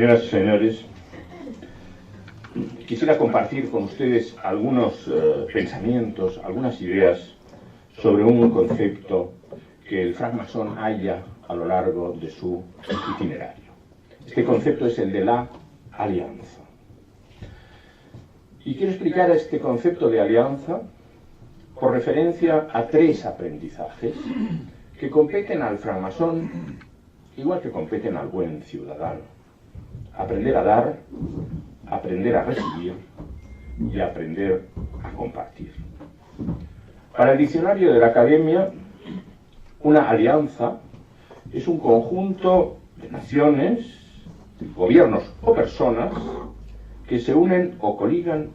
Señoras y señores, quisiera compartir con ustedes algunos pensamientos, algunas ideas sobre un concepto que el francmasón halla a lo largo de su itinerario. Este concepto es el de la alianza. Y quiero explicar este concepto de alianza por referencia a tres aprendizajes que competen al francmasón igual que competen al buen ciudadano. Aprender a dar, aprender a recibir y aprender a compartir. Para el diccionario de la Academia, una alianza es un conjunto de naciones, gobiernos o personas que se unen o coligan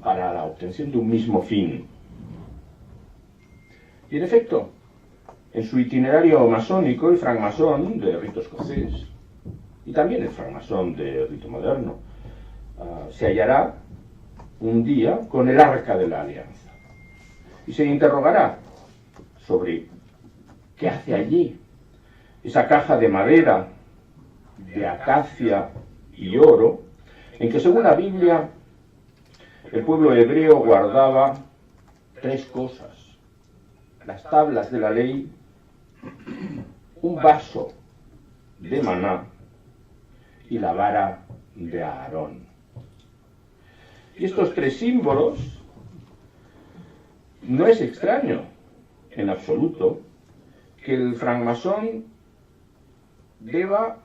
para la obtención de un mismo fin. Y en efecto, en su itinerario masónico, el francmasón de rito escocés y también el francmasón de rito moderno se hallará un día con el arca de la alianza y se interrogará sobre qué hace allí esa caja de madera, de acacia y oro, en que según la Biblia el pueblo hebreo guardaba tres cosas: las tablas de la ley, un vaso de maná y la vara de Aarón. Y estos tres símbolos no es extraño en absoluto que el francmasón deba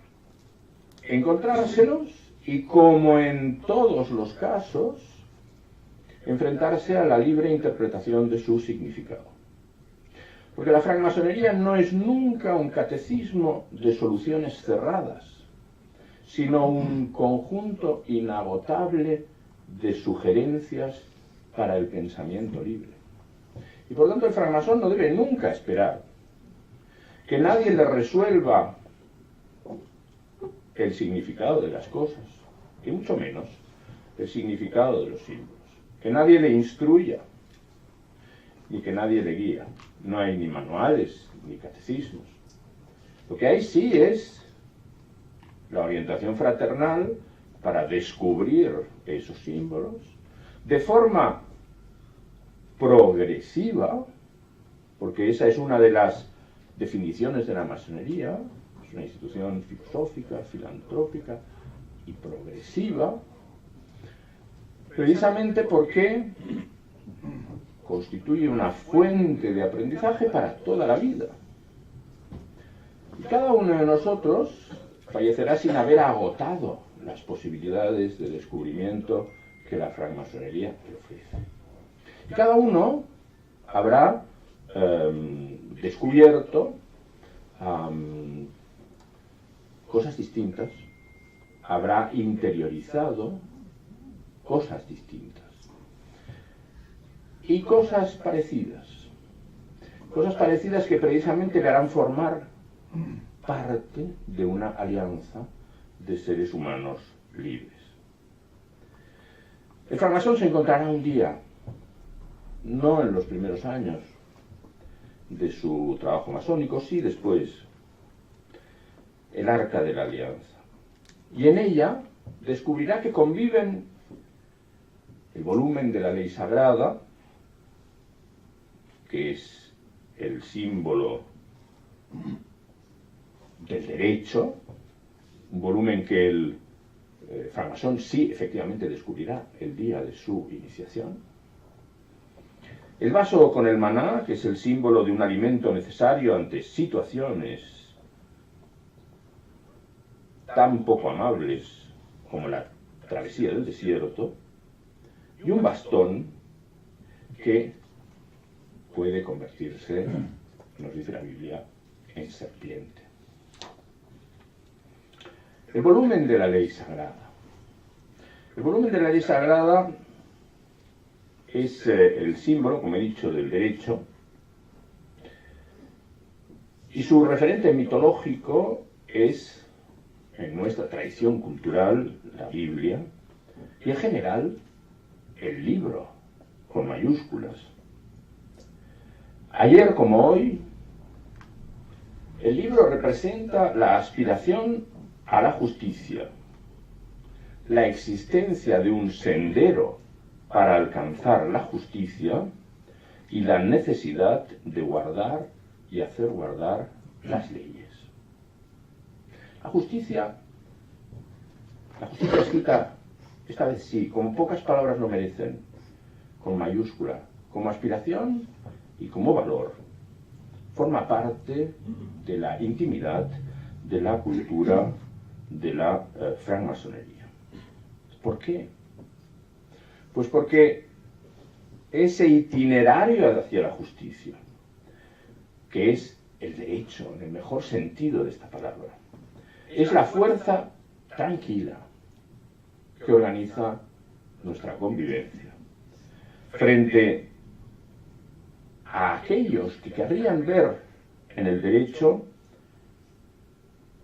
encontrárselos y, como en todos los casos, enfrentarse a la libre interpretación de su significado. Porque la francmasonería no es nunca un catecismo de soluciones cerradas, sino un conjunto inagotable de sugerencias para el pensamiento libre. Y por tanto el francmasón no debe nunca esperar que nadie le resuelva el significado de las cosas, y mucho menos el significado de los símbolos. Que nadie le instruya, ni que nadie le guía. No hay ni manuales, ni catecismos. Lo que hay sí es la orientación fraternal para descubrir esos símbolos de forma progresiva, porque esa es una de las definiciones de la masonería. Es una institución filosófica, filantrópica y progresiva, precisamente porque constituye una fuente de aprendizaje para toda la vida. Y cada uno de nosotros fallecerá sin haber agotado las posibilidades de descubrimiento que la francmasonería le ofrece. Y cada uno habrá descubierto cosas distintas, habrá interiorizado cosas distintas y cosas parecidas que precisamente le harán formar parte de una alianza de seres humanos libres. El francmasón se encontrará un día, no en los primeros años de su trabajo masónico, sí después, el arca de la alianza. Y en ella descubrirá que conviven el volumen de la ley sagrada, que es el símbolo del derecho, un volumen que el francmasón sí efectivamente descubrirá el día de su iniciación. El vaso con el maná, que es el símbolo de un alimento necesario ante situaciones tan poco amables como la travesía del desierto, y un bastón que puede convertirse, nos dice la Biblia, en serpiente. El volumen de la ley sagrada. El volumen de la ley sagrada es el símbolo, como he dicho, del derecho, y su referente mitológico es, en nuestra tradición cultural, la Biblia, y en general, el libro, con mayúsculas. Ayer como hoy, el libro representa la aspiración a la justicia, la existencia de un sendero para alcanzar la justicia y la necesidad de guardar y hacer guardar las leyes. La justicia escrita, esta vez sí, con pocas palabras lo merecen, con mayúscula, como aspiración y como valor, forma parte de la intimidad de la cultura de la francmasonería. ¿Por qué? Pues porque ese itinerario hacia la justicia, que es el derecho en el mejor sentido de esta palabra, es la fuerza tranquila que organiza nuestra convivencia frente a aquellos que querrían ver en el derecho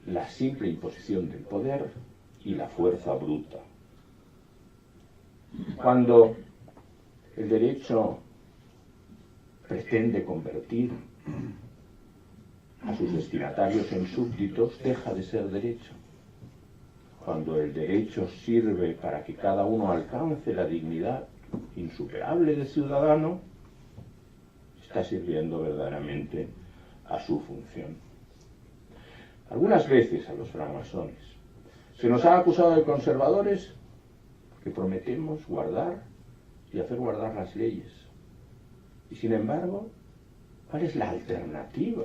la simple imposición del poder y la fuerza bruta. Cuando el derecho pretende convertir a sus destinatarios en súbditos, deja de ser derecho. Cuando el derecho sirve para que cada uno alcance la dignidad insuperable de ciudadano, está sirviendo verdaderamente a su función. Algunas veces a los francmasones se nos ha acusado de conservadores que prometemos guardar y hacer guardar las leyes. Y sin embargo, ¿cuál es la alternativa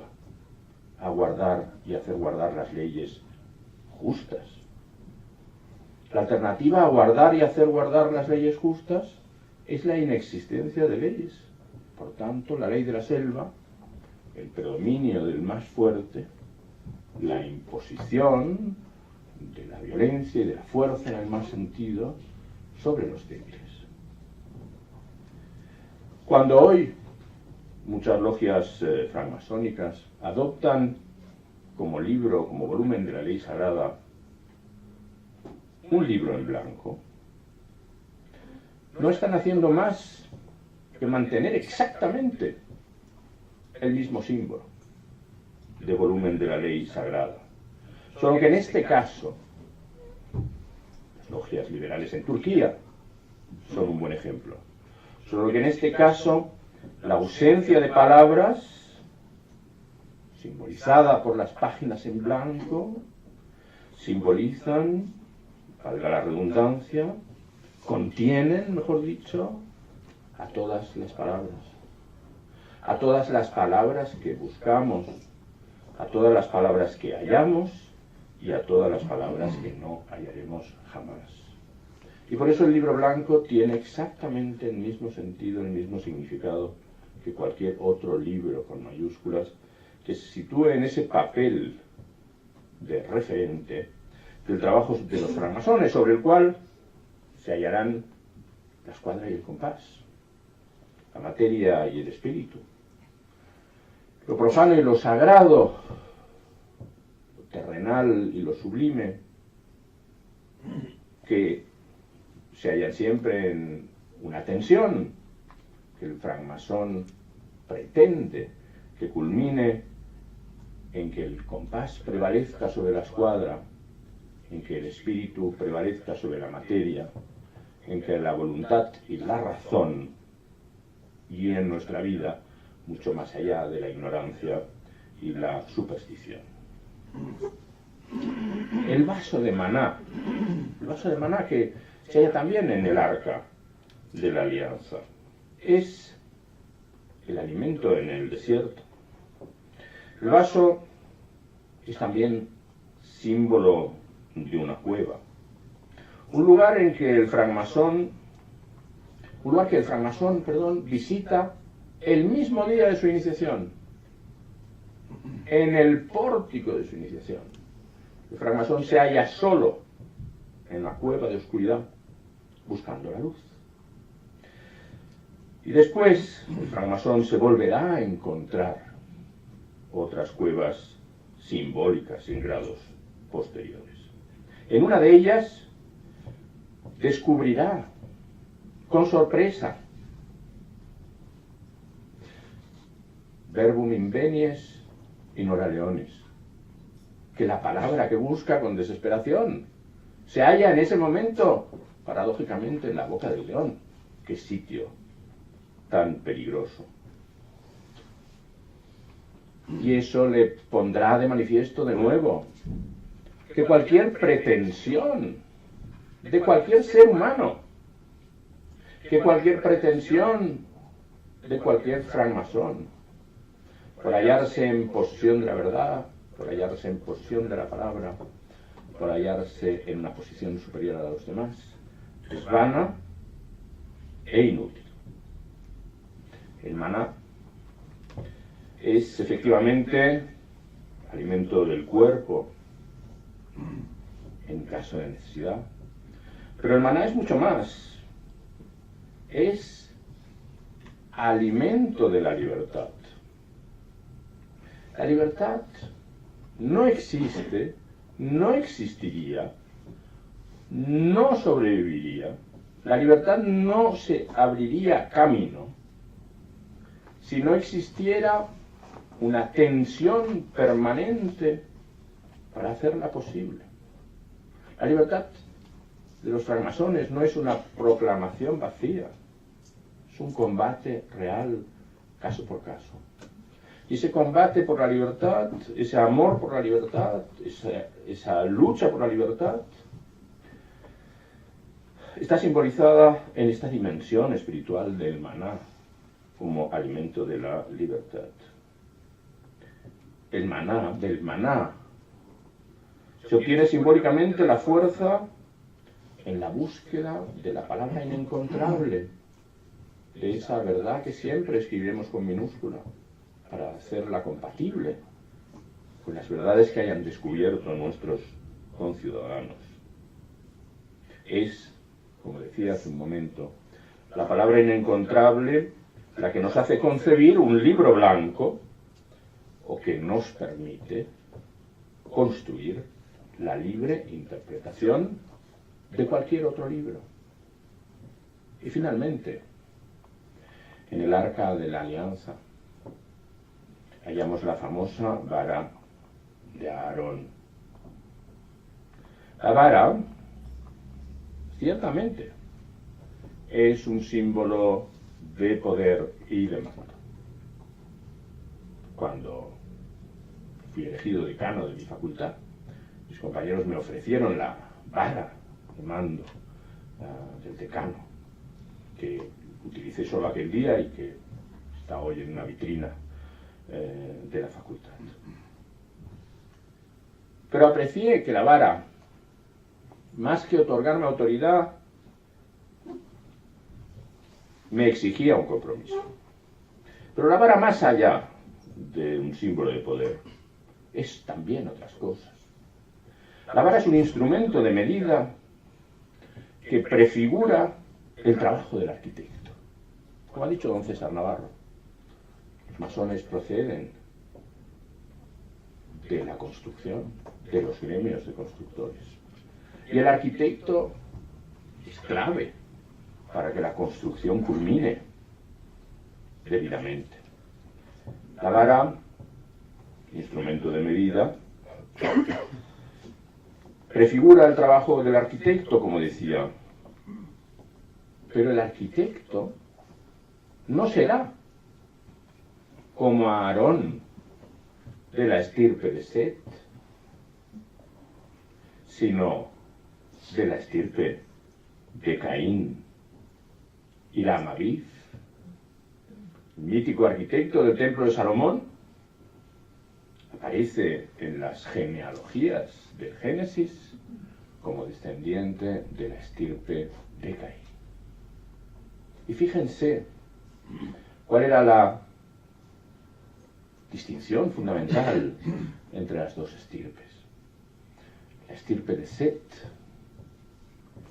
a guardar y hacer guardar las leyes justas? La alternativa a guardar y hacer guardar las leyes justas es la inexistencia de leyes. Por tanto, la ley de la selva, el predominio del más fuerte, la imposición de la violencia y de la fuerza en el más sentido sobre los débiles. Cuando hoy muchas logias francmasónicas adoptan como libro, como volumen de la ley sagrada, un libro en blanco, no están haciendo más que mantener exactamente el mismo símbolo de volumen de la ley sagrada. Solo que en este caso, las logias liberales en Turquía son un buen ejemplo. Solo que en este caso, la ausencia de palabras, simbolizada por las páginas en blanco, simbolizan, valga la redundancia, contienen, mejor dicho, a todas las palabras que buscamos, a todas las palabras que hallamos y a todas las palabras que no hallaremos jamás. Y por eso el libro blanco tiene exactamente el mismo sentido, el mismo significado que cualquier otro libro con mayúsculas que se sitúe en ese papel de referente del trabajo de los francmasones, sobre el cual se hallarán la escuadra y el compás, la materia y el espíritu, lo profano y lo sagrado, lo terrenal y lo sublime, que se hallan siempre en una tensión que el francmasón pretende que culmine en que el compás prevalezca sobre la escuadra, en que el espíritu prevalezca sobre la materia, en que la voluntad y la razón guíen nuestra vida mucho más allá de la ignorancia y la superstición. El vaso de maná que se halla también en el arca de la alianza, es el alimento en el desierto. El vaso es también símbolo de una cueva, un lugar que el francmasón visita el mismo día de su iniciación, en el pórtico de su iniciación. El francmasón se halla solo en la cueva de oscuridad, buscando la luz. Y después el francmasón se volverá a encontrar otras cuevas simbólicas en grados posteriores. En una de ellas descubrirá con sorpresa verbum invenies in ora leones, que la palabra que busca con desesperación se halla en ese momento, paradójicamente, en la boca del león. ¡Qué sitio tan peligroso! Y eso le pondrá de manifiesto de nuevo que cualquier pretensión de cualquier ser humano, que cualquier pretensión de cualquier francmasón, por hallarse en posesión de la verdad, por hallarse en posesión de la palabra, por hallarse en una posición superior a los demás, es vana e inútil. El maná es efectivamente alimento del cuerpo en caso de necesidad, pero el maná es mucho más. Es alimento de la libertad. La libertad no existe, no existiría, no sobreviviría. La libertad no se abriría camino si no existiera una tensión permanente para hacerla posible. La libertad de los francmasones no es una proclamación vacía, es un combate real, caso por caso. Y ese combate por la libertad, ese amor por la libertad, esa lucha por la libertad, está simbolizada en esta dimensión espiritual del maná, como alimento de la libertad. El maná, del maná, se obtiene simbólicamente la fuerza en la búsqueda de la palabra inencontrable, de esa verdad que siempre escribiremos con minúscula, para hacerla compatible con las verdades que hayan descubierto nuestros conciudadanos. Es, como decía hace un momento, la palabra inencontrable la que nos hace concebir un libro blanco o que nos permite construir la libre interpretación de cualquier otro libro. Y finalmente, en el arca de la alianza, hallamos la famosa vara de Aarón. La vara, ciertamente, es un símbolo de poder y de mando. Cuando fui elegido decano de mi facultad, mis compañeros me ofrecieron la vara de mando del decano, que utilicé solo aquel día y que está hoy en una vitrina de la facultad. Pero aprecié que la vara, más que otorgarme autoridad, me exigía un compromiso. Pero la vara, más allá de un símbolo de poder, es también otras cosas. La vara es un instrumento de medida que prefigura el trabajo del arquitecto. Como ha dicho don César Navarro, los masones proceden de la construcción, de los gremios de constructores. Y el arquitecto es clave para que la construcción culmine debidamente. La vara, instrumento de medida, prefigura el trabajo del arquitecto, como decía, pero el arquitecto no será como Aarón de la estirpe de Set, sino de la estirpe de Caín y la Amaviv, mítico arquitecto del templo de Salomón. Aparece en las genealogías del Génesis como descendiente de la estirpe de Caín. Y fíjense cuál era la distinción fundamental entre las dos estirpes. La estirpe de Set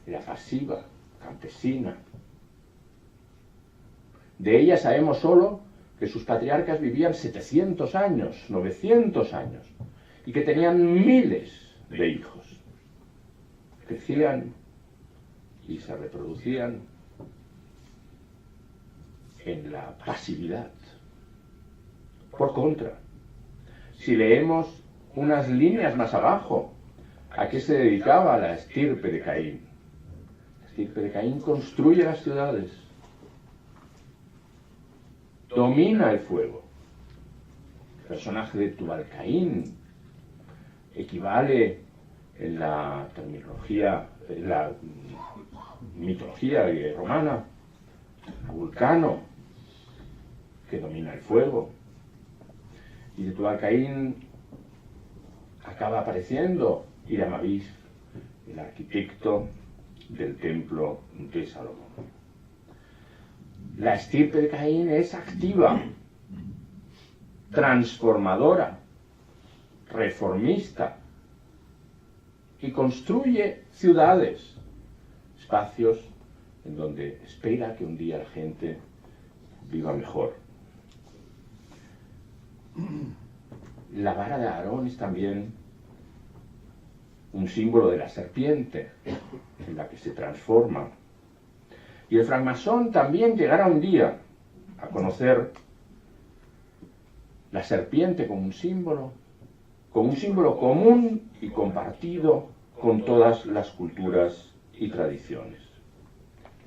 era pasiva, campesina. De ella sabemos solo que sus patriarcas vivían 700 años, 900 años, y que tenían miles de hijos. Crecían y se reproducían en la pasividad. Por contra, si leemos unas líneas más abajo, ¿A qué se dedicaba la estirpe de Caín? La estirpe de Caín construye las ciudades, domina el fuego. El personaje de Tubal-Caín equivale en la terminología, en la mitología romana, a Vulcano, que domina el fuego. Y de Tubal-Caín acaba apareciendo Hiram-Abis, el arquitecto del templo de Salomón. La estirpe de Caín es activa, transformadora, reformista, y construye ciudades, espacios en donde espera que un día la gente viva mejor. La vara de Aarón es también un símbolo de la serpiente en la que se transforma. Y el francmasón también llegará un día a conocer la serpiente como un símbolo común y compartido con todas las culturas y tradiciones.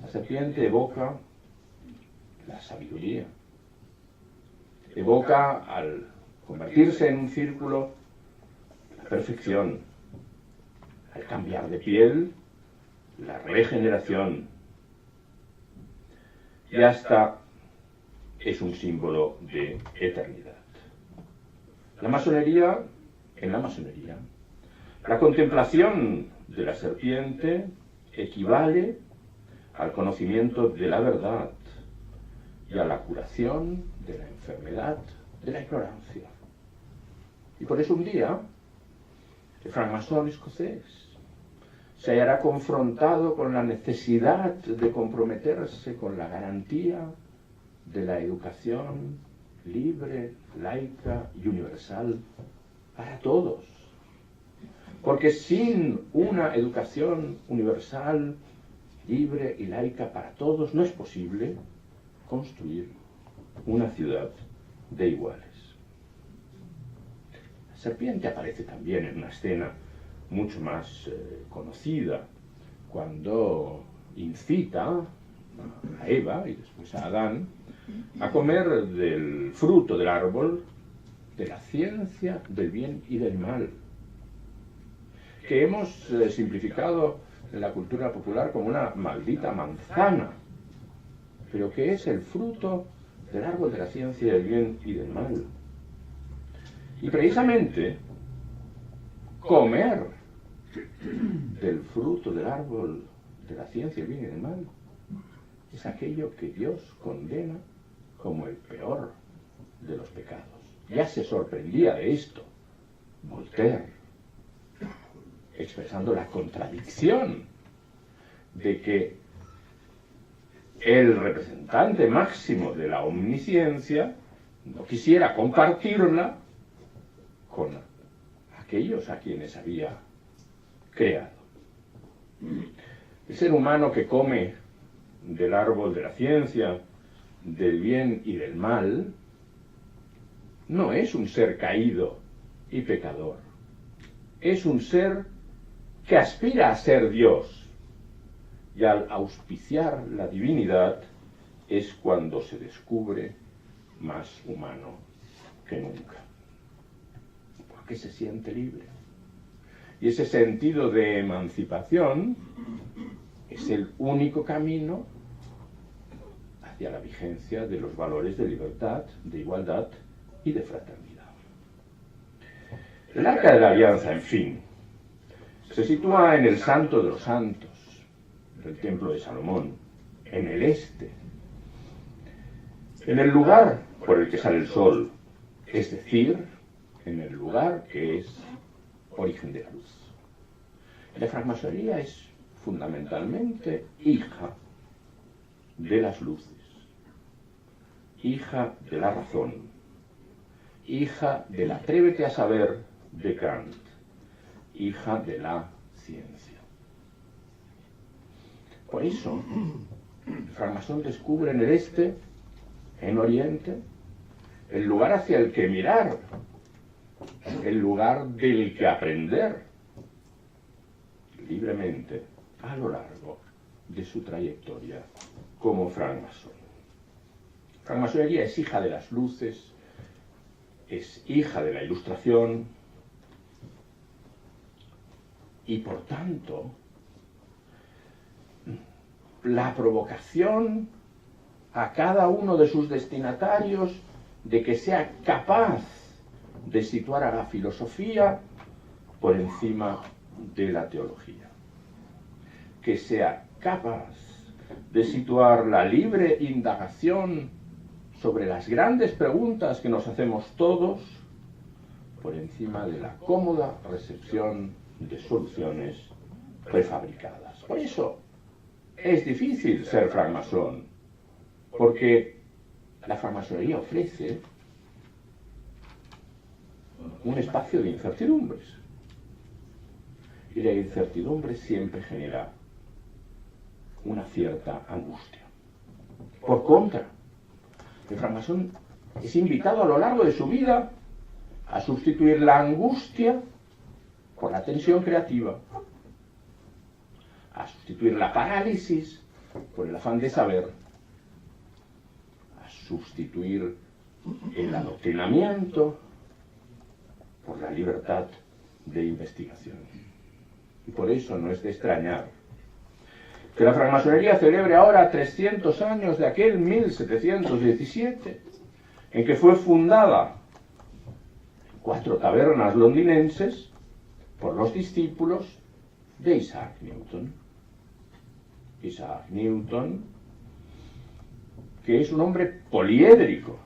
La serpiente evoca la sabiduría, evoca al convertirse en un círculo la perfección, al cambiar de piel, la regeneración, y hasta es un símbolo de eternidad. En la masonería, la contemplación de la serpiente equivale al conocimiento de la verdad y a la curación de la enfermedad de la ignorancia. Y por eso un día el francmasón escocés se hallará confrontado con la necesidad de comprometerse con la garantía de la educación libre, laica y universal para todos. Porque sin una educación universal, libre y laica para todos, no es posible construir una ciudad de iguales. La serpiente aparece también en una escena mucho más conocida, cuando incita a Eva y después a Adán a comer del fruto del árbol de la ciencia del bien y del mal, que hemos simplificado en la cultura popular como una maldita manzana, pero que es el fruto del árbol de la ciencia del bien y del mal. Y precisamente comer del fruto del árbol de la ciencia del bien y del mal es aquello que Dios condena como el peor de los pecados. Ya se sorprendía de esto Voltaire, expresando la contradicción de que el representante máximo de la omnisciencia no quisiera compartirla con aquellos a quienes había creado. El ser humano que come del árbol de la ciencia, del bien y del mal, no es un ser caído y pecador. Es un ser que aspira a ser Dios. Y al auspiciar la divinidad es cuando se descubre más humano que nunca. Porque se siente libre. Y ese sentido de emancipación es el único camino hacia la vigencia de los valores de libertad, de igualdad y de fraternidad. El Arca de la Alianza, en fin, se sitúa en el Santo de los Santos, del Templo de Salomón, en el este, en el lugar por el que sale el sol, es decir, en el lugar que es origen de la luz. La francmasonería es fundamentalmente hija de las luces, hija de la razón, hija del atrévete a saber de Kant, hija de la ciencia. Por eso, el francmasón descubre en el este, en Oriente, el lugar hacia el que mirar, el lugar del que aprender, libremente a lo largo de su trayectoria como francmasón. La francmasonería es hija de las luces, es hija de la Ilustración y, por tanto, la provocación a cada uno de sus destinatarios de que sea capaz de situar a la filosofía por encima de la teología, que sea capaz de situar la libre indagación sobre las grandes preguntas que nos hacemos todos por encima de la cómoda recepción de soluciones prefabricadas. Por eso es difícil ser francmasón, porque la francmasonería ofrece un espacio de incertidumbres. Y la incertidumbre siempre genera una cierta angustia. Por contra, el francmasón es invitado a lo largo de su vida a sustituir la angustia por la tensión creativa, a sustituir la parálisis por el afán de saber, a sustituir el adoctrinamiento por la libertad de investigación. Y por eso no es de extrañar que la francmasonería celebre ahora 300 años de aquel 1717, en que fue fundada en 4 tabernas londinenses por los discípulos de Isaac Newton. Isaac Newton, que es un hombre poliédrico,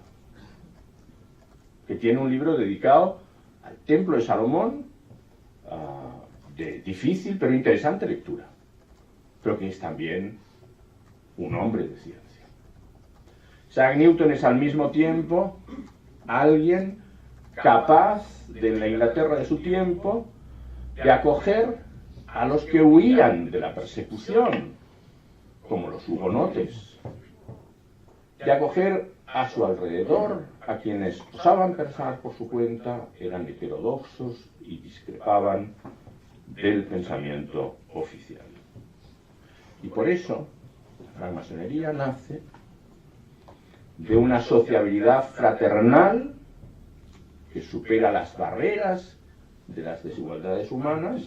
que tiene un libro dedicado al Templo de Salomón, de difícil pero interesante lectura, pero que es también un hombre de ciencia. Isaac Newton es al mismo tiempo alguien capaz, de la Inglaterra de su tiempo, de acoger a los que huían de la persecución, como los hugonotes, de acoger a su alrededor a quienes osaban pensar por su cuenta, eran heterodoxos y discrepaban del pensamiento oficial. Y por eso la francmasonería nace de una sociabilidad fraternal que supera las barreras de las desigualdades humanas,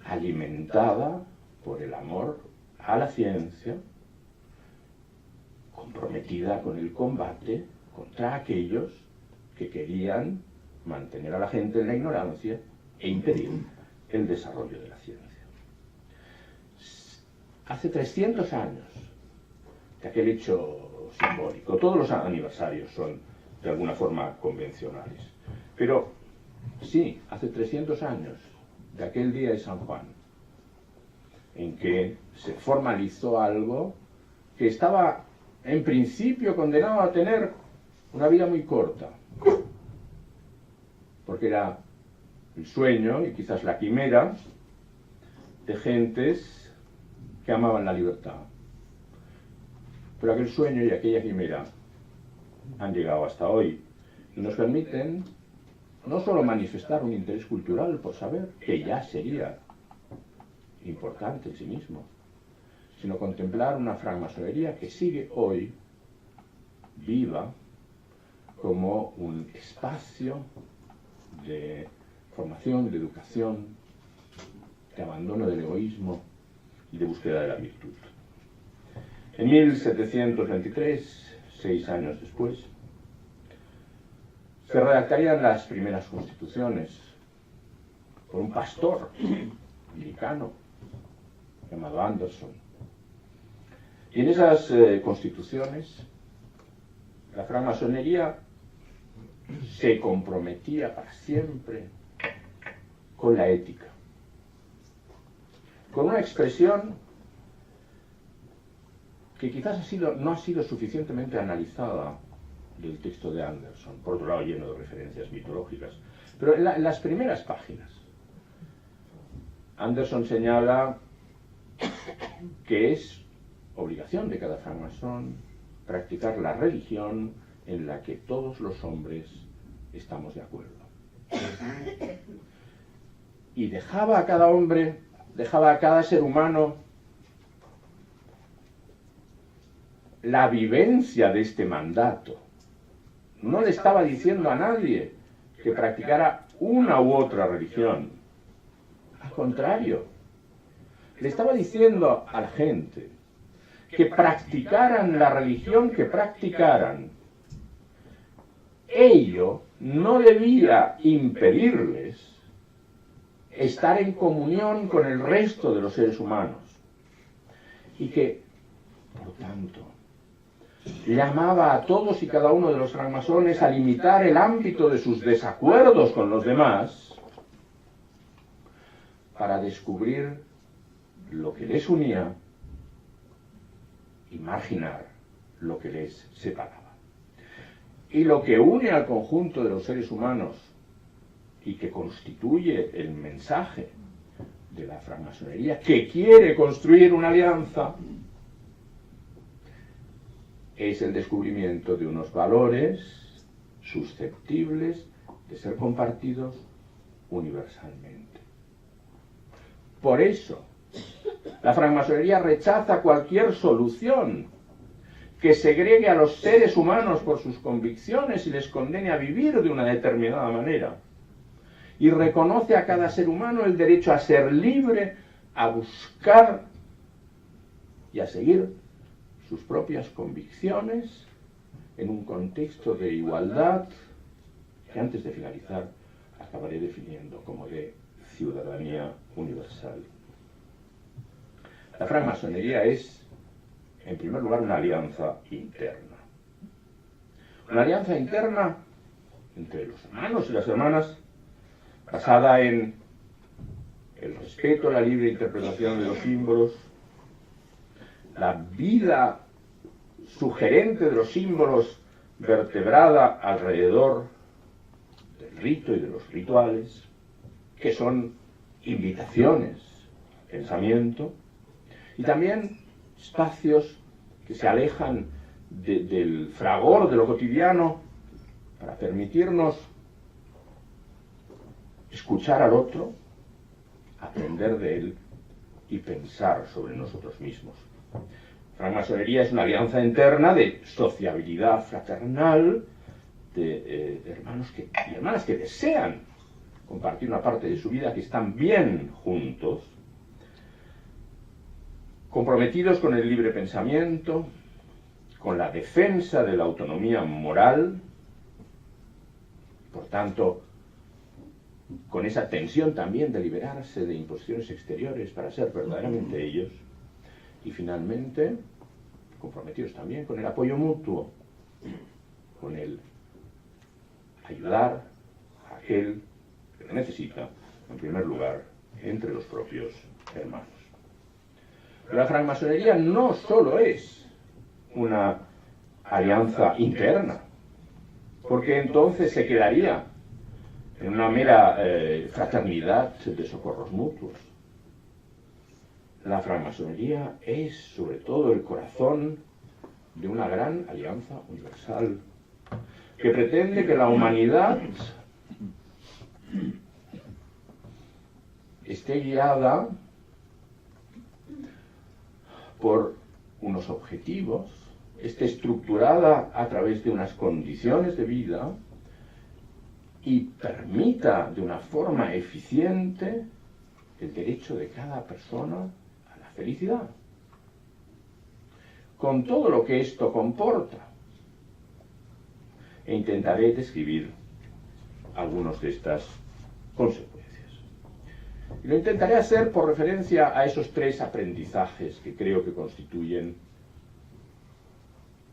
alimentada por el amor a la ciencia, comprometida con el combate contra aquellos que querían mantener a la gente en la ignorancia e impedir el desarrollo de la ciencia. Hace 300 años de aquel hecho simbólico, todos los aniversarios son de alguna forma convencionales, pero sí, hace 300 años de aquel día de San Juan, en que se formalizó algo que estaba en principio condenado a tener una vida muy corta, porque era el sueño y quizás la quimera de gentes que amaban la libertad. Pero aquel sueño y aquella quimera han llegado hasta hoy y nos permiten no solo manifestar un interés cultural por saber, que ya sería importante en sí mismo, sino contemplar una francmasonería que sigue hoy viva como un espacio de formación, de educación, de abandono del egoísmo y de búsqueda de la virtud. En 1723, 6 años después, se redactarían las primeras constituciones por un pastor anglicano llamado Anderson. Y en esas constituciones la francmasonería se comprometía para siempre con la ética, con una expresión que quizás no ha sido suficientemente analizada del texto de Anderson, por otro lado lleno de referencias mitológicas, pero en las primeras páginas Anderson señala que es obligación de cada francmasón practicar la religión en la que todos los hombres estamos de acuerdo. Y dejaba a cada hombre dejaba a cada ser humano la vivencia de este mandato. No le estaba diciendo a nadie que practicara una u otra religión. Al contrario, le estaba diciendo a la gente que practicaran la religión que practicaran. Ello no debía impedirles estar en comunión con el resto de los seres humanos. Y que, por tanto, llamaba a todos y cada uno de los francmasones a limitar el ámbito de sus desacuerdos con los demás para descubrir lo que les unía y marginar lo que les separaba. Y lo que une al conjunto de los seres humanos y que constituye el mensaje de la francmasonería, que quiere construir una alianza, es el descubrimiento de unos valores susceptibles de ser compartidos universalmente. Por eso, la francmasonería rechaza cualquier solución que segregue a los seres humanos por sus convicciones y les condene a vivir de una determinada manera. Y reconoce a cada ser humano el derecho a ser libre, a buscar y a seguir sus propias convicciones en un contexto de igualdad que antes de finalizar acabaré definiendo como de ciudadanía universal. La francmasonería es, en primer lugar, una alianza interna. Una alianza interna entre los hermanos y las hermanas basada en el respeto a la libre interpretación de los símbolos, la vida sugerente de los símbolos vertebrada alrededor del rito y de los rituales, que son invitaciones al pensamiento, y también espacios que se alejan del fragor de lo cotidiano para permitirnos escuchar al otro, aprender de él y pensar sobre nosotros mismos. La francmasonería es una alianza interna de sociabilidad fraternal, de hermanos y hermanas que desean compartir una parte de su vida, que están bien juntos, comprometidos con el libre pensamiento, con la defensa de la autonomía moral, por tanto, con esa tensión también de liberarse de imposiciones exteriores para ser verdaderamente ellos, y finalmente comprometidos también con el apoyo mutuo, con el ayudar a aquel que lo necesita, en primer lugar, entre los propios hermanos. Pero la francmasonería no solo es una alianza interna, porque entonces se quedaría en una mera fraternidad de socorros mutuos. La francmasonería es sobre todo el corazón de una gran alianza universal que pretende que la humanidad esté guiada por unos objetivos, esté estructurada a través de unas condiciones de vida y permita de una forma eficiente el derecho de cada persona a la felicidad, con todo lo que esto comporta. E intentaré describir algunas de estas consecuencias. Y lo intentaré hacer por referencia a esos tres aprendizajes que creo que constituyen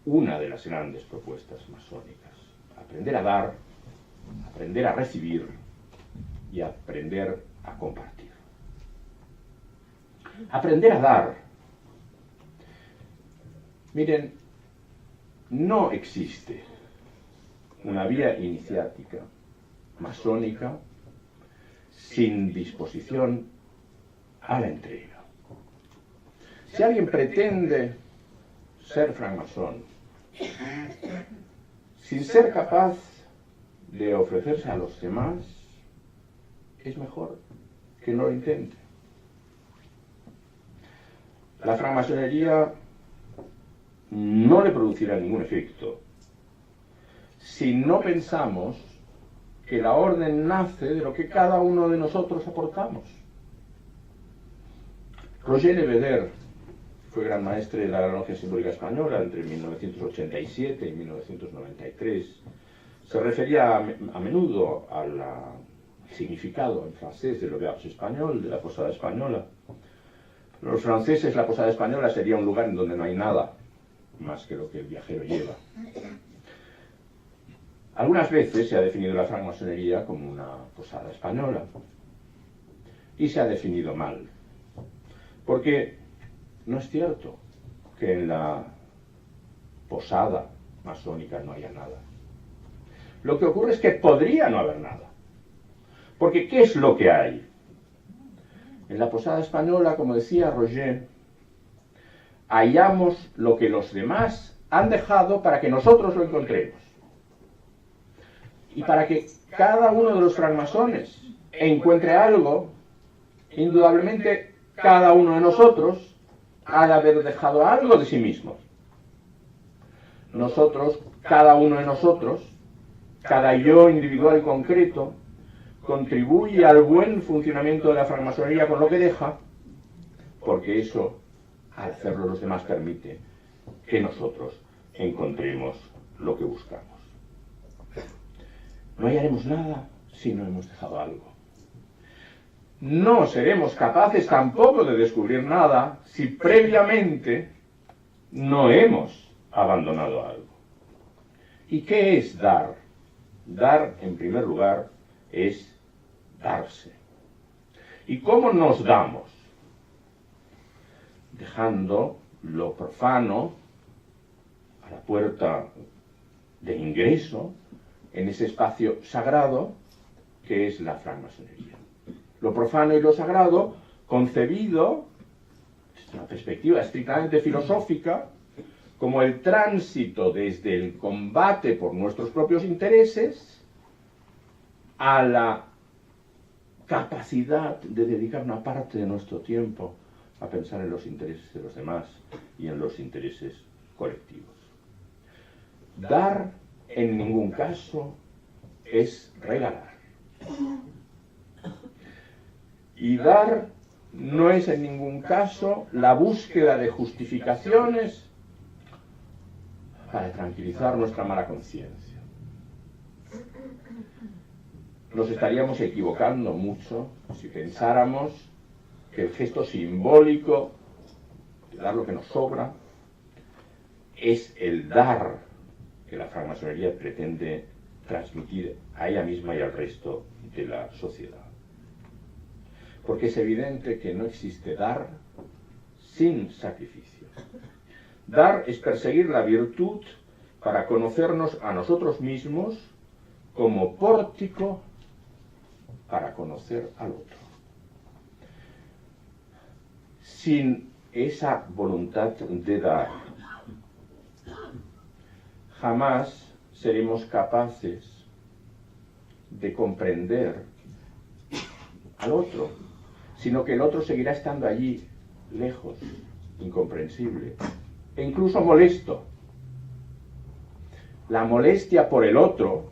una de las grandes propuestas masónicas. Aprender a dar, aprender a recibir y aprender a compartir. Aprender a dar. Miren, no existe una vía iniciática masónica sin disposición a la entrega. Si alguien pretende ser francmasón sin ser capaz de ofrecerse a los demás, es mejor que no lo intente. la francmasonería no le producirá ningún efecto si no pensamos que la orden nace de lo que cada uno de nosotros aportamos. Roger Lebeder fue gran maestre de la logia simbólica española entre 1987 y 1993. Se refería a menudo al significado en francés del auberge español, de la posada española. Los franceses, la posada española sería un lugar en donde no hay nada más que lo que el viajero lleva. Algunas veces se ha definido la francmasonería como una posada española y se ha definido mal, porque no es cierto que en la posada masónica no haya nada. Lo que ocurre es que podría no haber nada, porque ¿qué es lo que hay? En la posada española, como decía Roger, hallamos lo que los demás han dejado para que nosotros lo encontremos. Y para que cada uno de los francmasones encuentre algo, indudablemente cada uno de nosotros ha de haber dejado algo de sí mismo. Nosotros, cada uno de nosotros, cada yo individual y concreto, contribuye al buen funcionamiento de la francmasonería con lo que deja, porque eso, al hacerlo los demás, permite que nosotros encontremos lo que buscamos. No hallaremos nada si no hemos dejado algo. No seremos capaces tampoco de descubrir nada si previamente no hemos abandonado algo. ¿Y qué es dar? Dar, en primer lugar, es darse. ¿Y cómo nos damos? Dejando lo profano a la puerta de ingreso en ese espacio sagrado que es la francmasonería. Lo profano y lo sagrado concebido, desde una perspectiva estrictamente filosófica, como el tránsito desde el combate por nuestros propios intereses a la capacidad de dedicar una parte de nuestro tiempo a pensar en los intereses de los demás y en los intereses colectivos. Dar en ningún caso es regalar. Y dar no es en ningún caso la búsqueda de justificaciones para tranquilizar nuestra mala conciencia. Nos estaríamos equivocando mucho si pensáramos que el gesto simbólico de dar lo que nos sobra es el dar que la francmasonería pretende transmitir a ella misma y al resto de la sociedad. Porque es evidente que no existe dar sin sacrificio. Dar es perseguir la virtud para conocernos a nosotros mismos como pórtico para conocer al otro. Sin esa voluntad de dar, jamás seremos capaces de comprender al otro, sino que el otro seguirá estando allí, lejos, incomprensible, e incluso molesto. La molestia por el otro,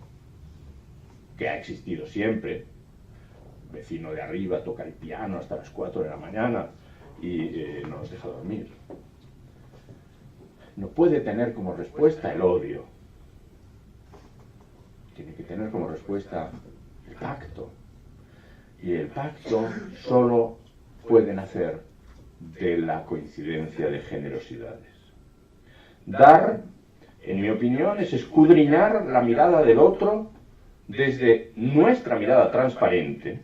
que ha existido siempre, vecino de arriba toca el piano hasta las 4 de la mañana y no nos deja dormir, no puede tener como respuesta el odio, tiene que tener como respuesta el pacto. Y el pacto solo puede nacer de la coincidencia de generosidades. Dar, en mi opinión, es escudriñar la mirada del otro desde nuestra mirada transparente,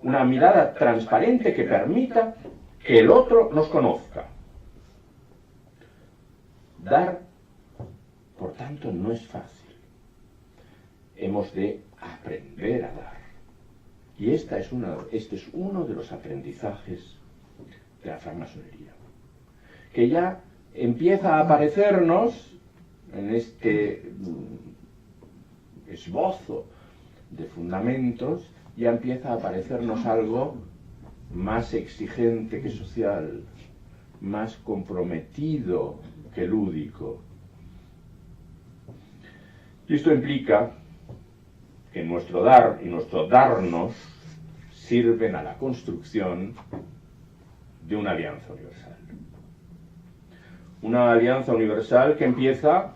una mirada transparente que permita que el otro nos conozca. Dar, por tanto, no es fácil. Hemos de aprender a dar. Y este es uno de los aprendizajes de la francmasonería, que ya empieza a aparecernos en este esbozo de fundamentos, ya empieza a aparecernos algo más exigente que social, más comprometido que lúdico. Y esto implica que nuestro dar y nuestro darnos sirven a la construcción de una alianza universal. Una alianza universal que empieza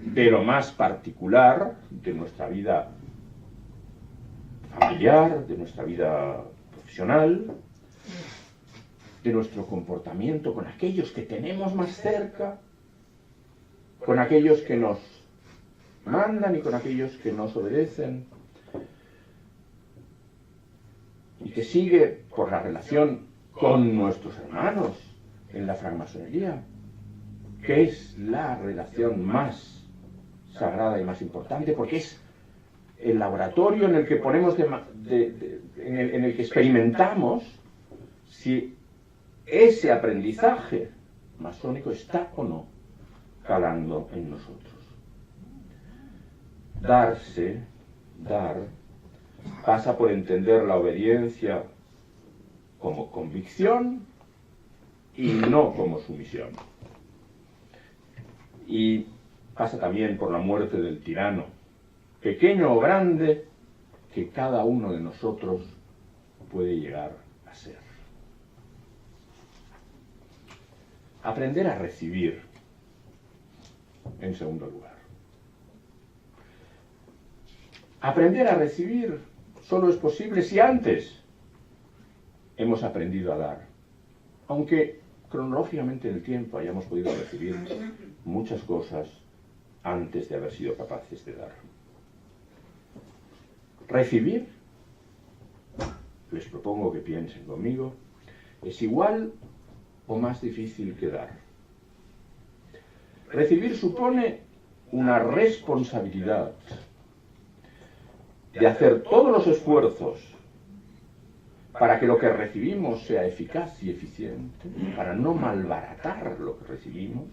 de lo más particular de nuestra vida familiar, de nuestra vida profesional, de nuestro comportamiento con aquellos que tenemos más cerca, con aquellos que nos mandan y con aquellos que nos obedecen, y que sigue por la relación con nuestros hermanos en la francmasonería, que es la relación más sagrada y más importante, porque es el laboratorio en el que ponemos en el que experimentamos si ese aprendizaje masónico está o no calando en nosotros. Dar, pasa por entender la obediencia como convicción y no como sumisión. Y pasa también por la muerte del tirano, pequeño o grande, que cada uno de nosotros puede llegar a ser. Aprender a recibir, en segundo lugar. Aprender a recibir solo es posible si antes hemos aprendido a dar. Aunque cronológicamente en el tiempo hayamos podido recibir muchas cosas antes de haber sido capaces de dar. Recibir, les propongo que piensen conmigo, es igual o más difícil que dar. Recibir supone una responsabilidad de hacer todos los esfuerzos para que lo que recibimos sea eficaz y eficiente, para no malbaratar lo que recibimos.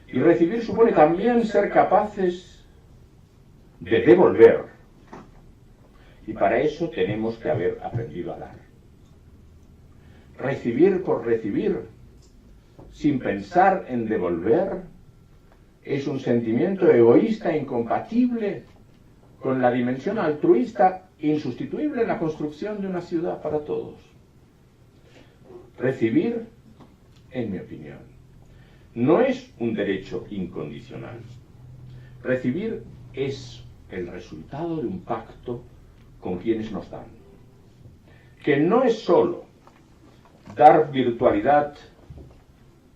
Y recibir supone también ser capaces de devolver. Y para eso tenemos que haber aprendido a dar. Recibir por recibir, sin pensar en devolver, es un sentimiento egoísta incompatible con la dimensión altruista insustituible en la construcción de una ciudad para todos. Recibir, en mi opinión, no es un derecho incondicional. Recibir es el resultado de un pacto con quienes nos dan, que no es sólo dar virtualidad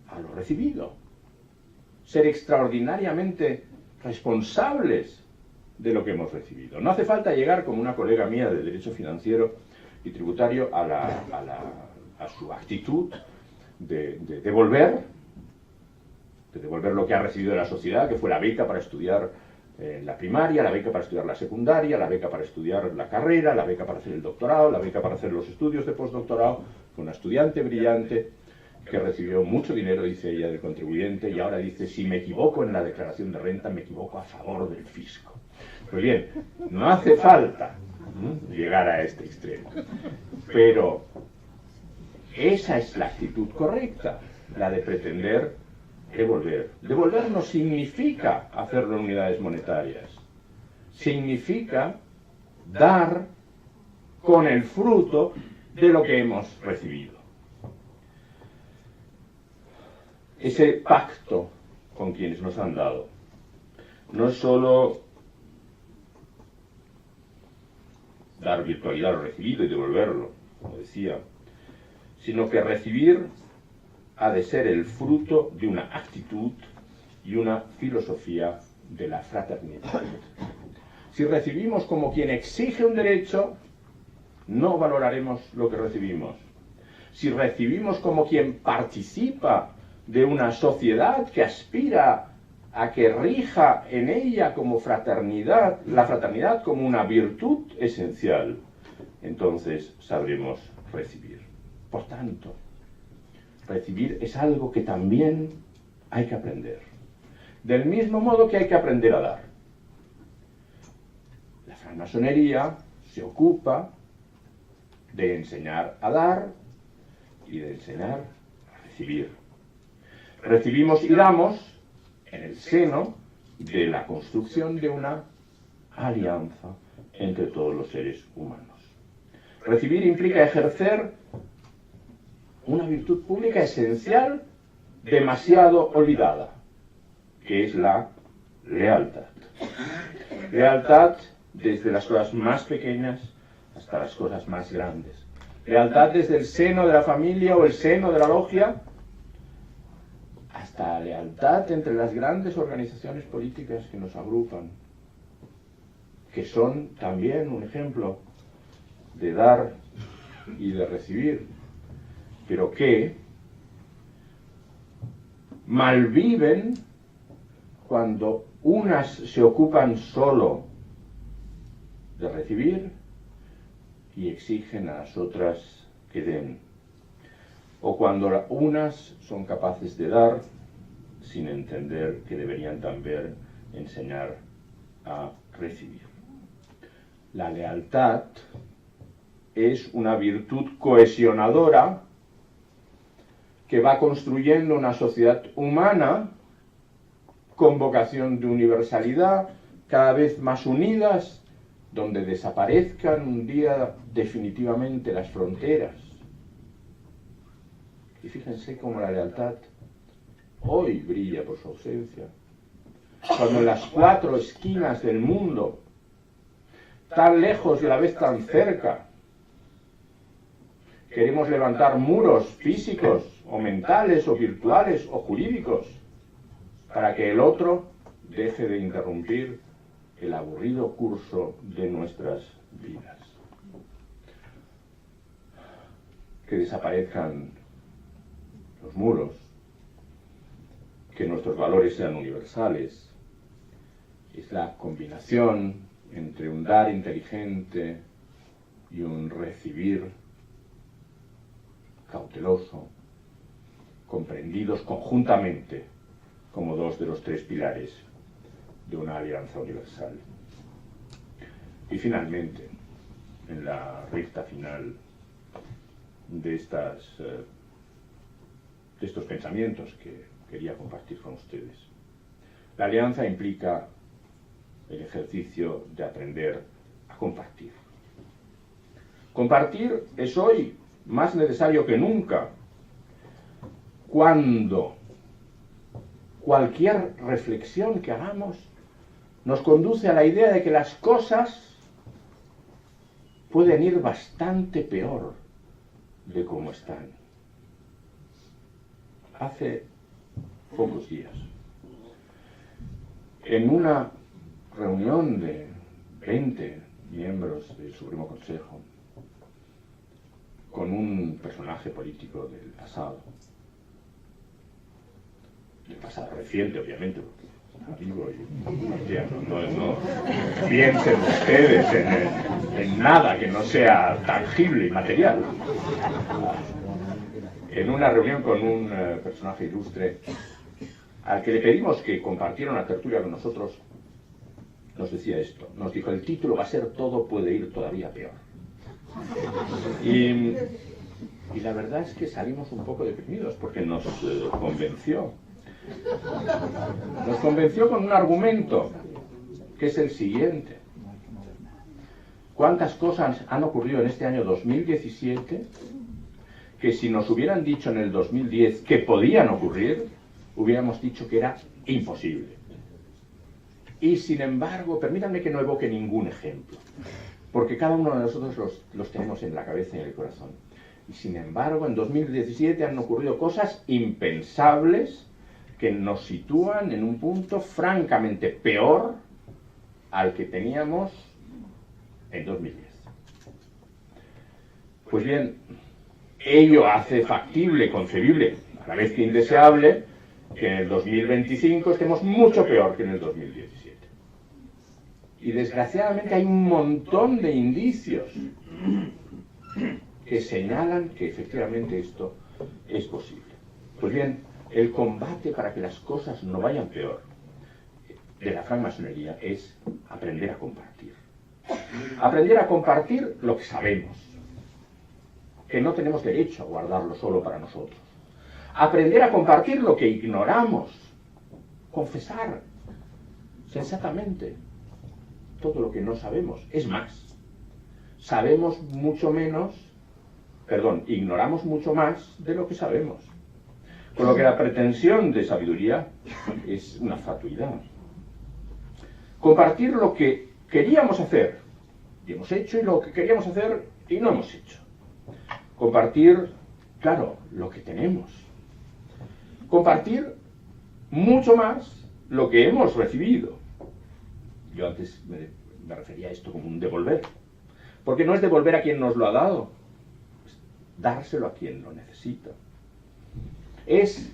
a lo recibido, ser extraordinariamente responsables de lo que hemos recibido. No hace falta llegar, como una colega mía de Derecho Financiero y Tributario, a su actitud de devolver lo que ha recibido de la sociedad, que fue la beca para estudiar la primaria, la beca para estudiar la secundaria, la beca para estudiar la carrera, la beca para hacer el doctorado, la beca para hacer los estudios de postdoctorado. Fue una estudiante brillante que recibió mucho dinero, dice ella, del contribuyente, y ahora dice, si me equivoco en la declaración de renta, me equivoco a favor del fisco. Pues bien, no hace falta llegar a este extremo, pero esa es la actitud correcta, la de pretender devolver. Devolver no significa hacerlo en unidades monetarias, significa dar con el fruto de lo que hemos recibido. Ese pacto con quienes nos han dado no es solo dar virtualidad a lo recibido y devolverlo, como decía, sino que recibir ha de ser el fruto de una actitud y una filosofía de la fraternidad. Si recibimos como quien exige un derecho, no valoraremos lo que recibimos. Si recibimos como quien participa de una sociedad que aspira a que rija en ella como fraternidad, la fraternidad como una virtud esencial, entonces sabremos recibir. Por tanto, recibir es algo que también hay que aprender. Del mismo modo que hay que aprender a dar. La francmasonería se ocupa de enseñar a dar y de enseñar a recibir. Recibimos y damos en el seno de la construcción de una alianza entre todos los seres humanos. Recibir implica ejercer una virtud pública esencial, demasiado olvidada, que es la lealtad. Lealtad desde las cosas más pequeñas hasta las cosas más grandes. Lealtad desde el seno de la familia o el seno de la logia hasta lealtad entre las grandes organizaciones políticas que nos agrupan, que son también un ejemplo de dar y de recibir, pero que malviven cuando unas se ocupan solo de recibir y exigen a las otras que den, o cuando unas son capaces de dar sin entender que deberían también enseñar a recibir. La lealtad es una virtud cohesionadora que va construyendo una sociedad humana con vocación de universalidad, cada vez más unidas, donde desaparezcan un día definitivamente las fronteras. Y fíjense cómo la lealtad hoy brilla por su ausencia, cuando en las 4 esquinas del mundo, tan lejos y a la vez tan cerca, queremos levantar muros físicos o mentales o virtuales o jurídicos para que el otro deje de interrumpir el aburrido curso de nuestras vidas. Que desaparezcan los muros, que nuestros valores sean universales. Es la combinación entre un dar inteligente y un recibir cauteloso, comprendidos conjuntamente como 2 de los 3 pilares de una alianza universal. Y finalmente, en la recta final de estos pensamientos que quería compartir con ustedes, la alianza implica el ejercicio de aprender a compartir. Compartir es hoy más necesario que nunca, cuando cualquier reflexión que hagamos nos conduce a la idea de que las cosas pueden ir bastante peor de cómo están. Hace pocos días, en una reunión de 20 miembros del Supremo Consejo, con un personaje político del pasado reciente, obviamente, porque vivo y no piensen ustedes en nada que no sea tangible y material. En una reunión con un personaje ilustre, al que le pedimos que compartiera una tertulia con nosotros, nos decía esto, nos dijo: el título va a ser "Todo puede ir todavía peor". Y la verdad es que salimos un poco deprimidos porque nos convenció. Nos convenció con un argumento que es el siguiente: ¿cuántas cosas han ocurrido en este año 2017 que si nos hubieran dicho en el 2010 que podían ocurrir, hubiéramos dicho que era imposible? Y sin embargo, permítanme que no evoque ningún ejemplo, porque cada uno de nosotros los tenemos en la cabeza y en el corazón. Y sin embargo, en 2017 han ocurrido cosas impensables que nos sitúan en un punto francamente peor al que teníamos en 2010. Pues bien, ello hace factible, concebible, a la vez que indeseable, que en el 2025 estemos mucho peor que en el 2017. Y desgraciadamente hay un montón de indicios que señalan que efectivamente esto es posible. Pues bien, el combate para que las cosas no vayan peor de la francmasonería es aprender a compartir. Aprender a compartir lo que sabemos. que no tenemos derecho a guardarlo solo para nosotros. Aprender a compartir lo que ignoramos. Confesar sensatamente todo lo que no sabemos. Es más, sabemos mucho menos, ignoramos mucho más de lo que sabemos. Con lo que la pretensión de sabiduría es una fatuidad. Compartir lo que queríamos hacer y hemos hecho, y lo que queríamos hacer y no hemos hecho. Compartir, claro, lo que tenemos. Compartir mucho más lo que hemos recibido. Yo antes me refería a esto como un devolver. Porque no es devolver a quien nos lo ha dado, es dárselo a quien lo necesita. Es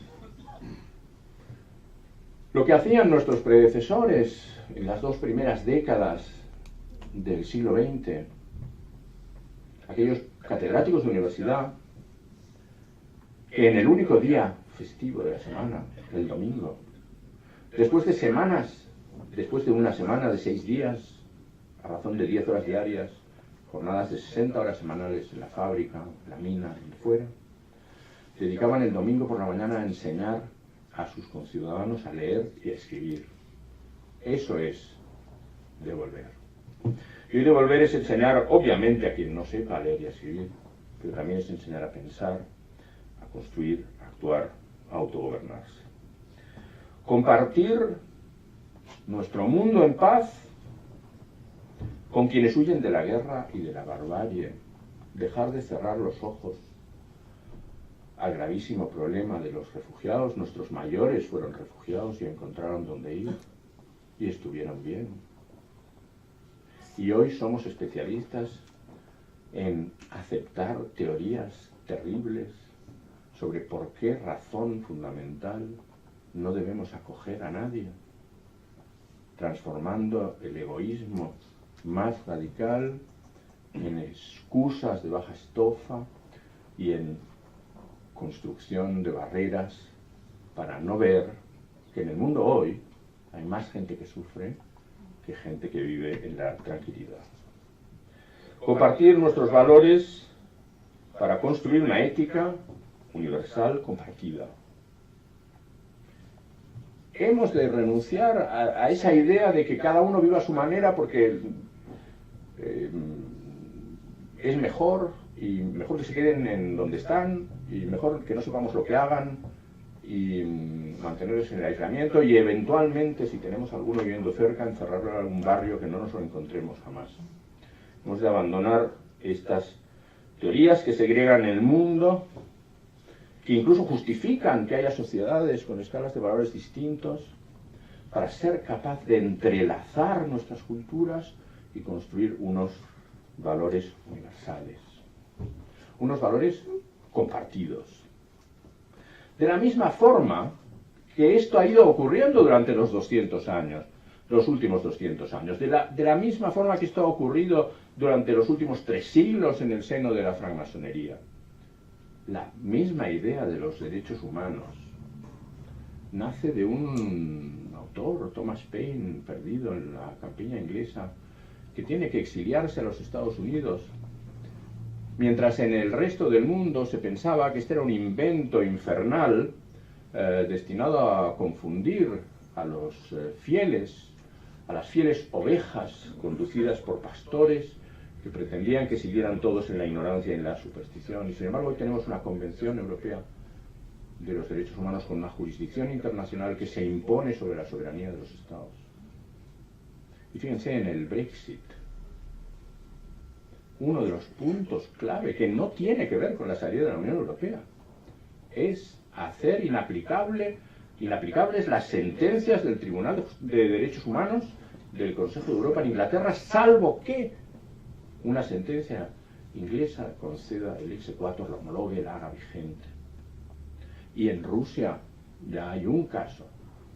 lo que hacían nuestros predecesores en las 2 primeras décadas del siglo XX, aquellos catedráticos de universidad que en el único día festivo de la semana, el domingo, después de una semana de 6 días, a razón de 10 horas diarias, jornadas de 60 horas semanales en la fábrica, en la mina, y fuera, dedicaban el domingo por la mañana a enseñar a sus conciudadanos a leer y a escribir. Eso es devolver. Y devolver es enseñar, obviamente, a quien no sepa leer y a escribir, pero también es enseñar a pensar, a construir, a actuar, a autogobernarse. Compartir nuestro mundo en paz con quienes huyen de la guerra y de la barbarie. Dejar de cerrar los ojos al gravísimo problema de los refugiados. Nuestros mayores fueron refugiados y encontraron dónde ir y estuvieron bien. Y hoy somos especialistas en aceptar teorías terribles sobre por qué razón fundamental no debemos acoger a nadie, transformando el egoísmo más radical en excusas de baja estofa y en construcción de barreras para no ver que en el mundo hoy hay más gente que sufre que gente que vive en la tranquilidad. Compartir nuestros valores para construir una ética universal compartida. Hemos de renunciar a esa idea de que cada uno viva a su manera porque es mejor, y mejor que se queden en donde están, y mejor que no sepamos lo que hagan, y mantenerlos en el aislamiento, y eventualmente, si tenemos alguno viviendo cerca, encerrarlo en algún barrio que no nos lo encontremos jamás. Hemos de abandonar estas teorías que segregan el mundo, que incluso justifican que haya sociedades con escalas de valores distintos, para ser capaz de entrelazar nuestras culturas y construir unos valores universales, unos valores compartidos. De la misma forma que esto ha ido ocurriendo durante los 200 años, los últimos 200 años, de la misma forma que esto ha ocurrido durante los últimos 3 siglos en el seno de la francmasonería. La misma idea de los derechos humanos nace de un autor, Thomas Paine, perdido en la campiña inglesa, que tiene que exiliarse a los Estados Unidos, mientras en el resto del mundo se pensaba que este era un invento infernal destinado a confundir a los fieles, a las fieles ovejas conducidas por pastores que pretendían que siguieran todos en la ignorancia y en la superstición. Y sin embargo hoy tenemos una Convención Europea de los Derechos Humanos con una jurisdicción internacional que se impone sobre la soberanía de los Estados. Y fíjense en el Brexit, uno de los puntos clave que no tiene que ver con la salida de la Unión Europea es hacer inaplicables las sentencias del Tribunal de Derechos Humanos del Consejo de Europa en Inglaterra, salvo que una sentencia inglesa conceda el exequatur, la homologue, la haga vigente. Y en Rusia ya hay un caso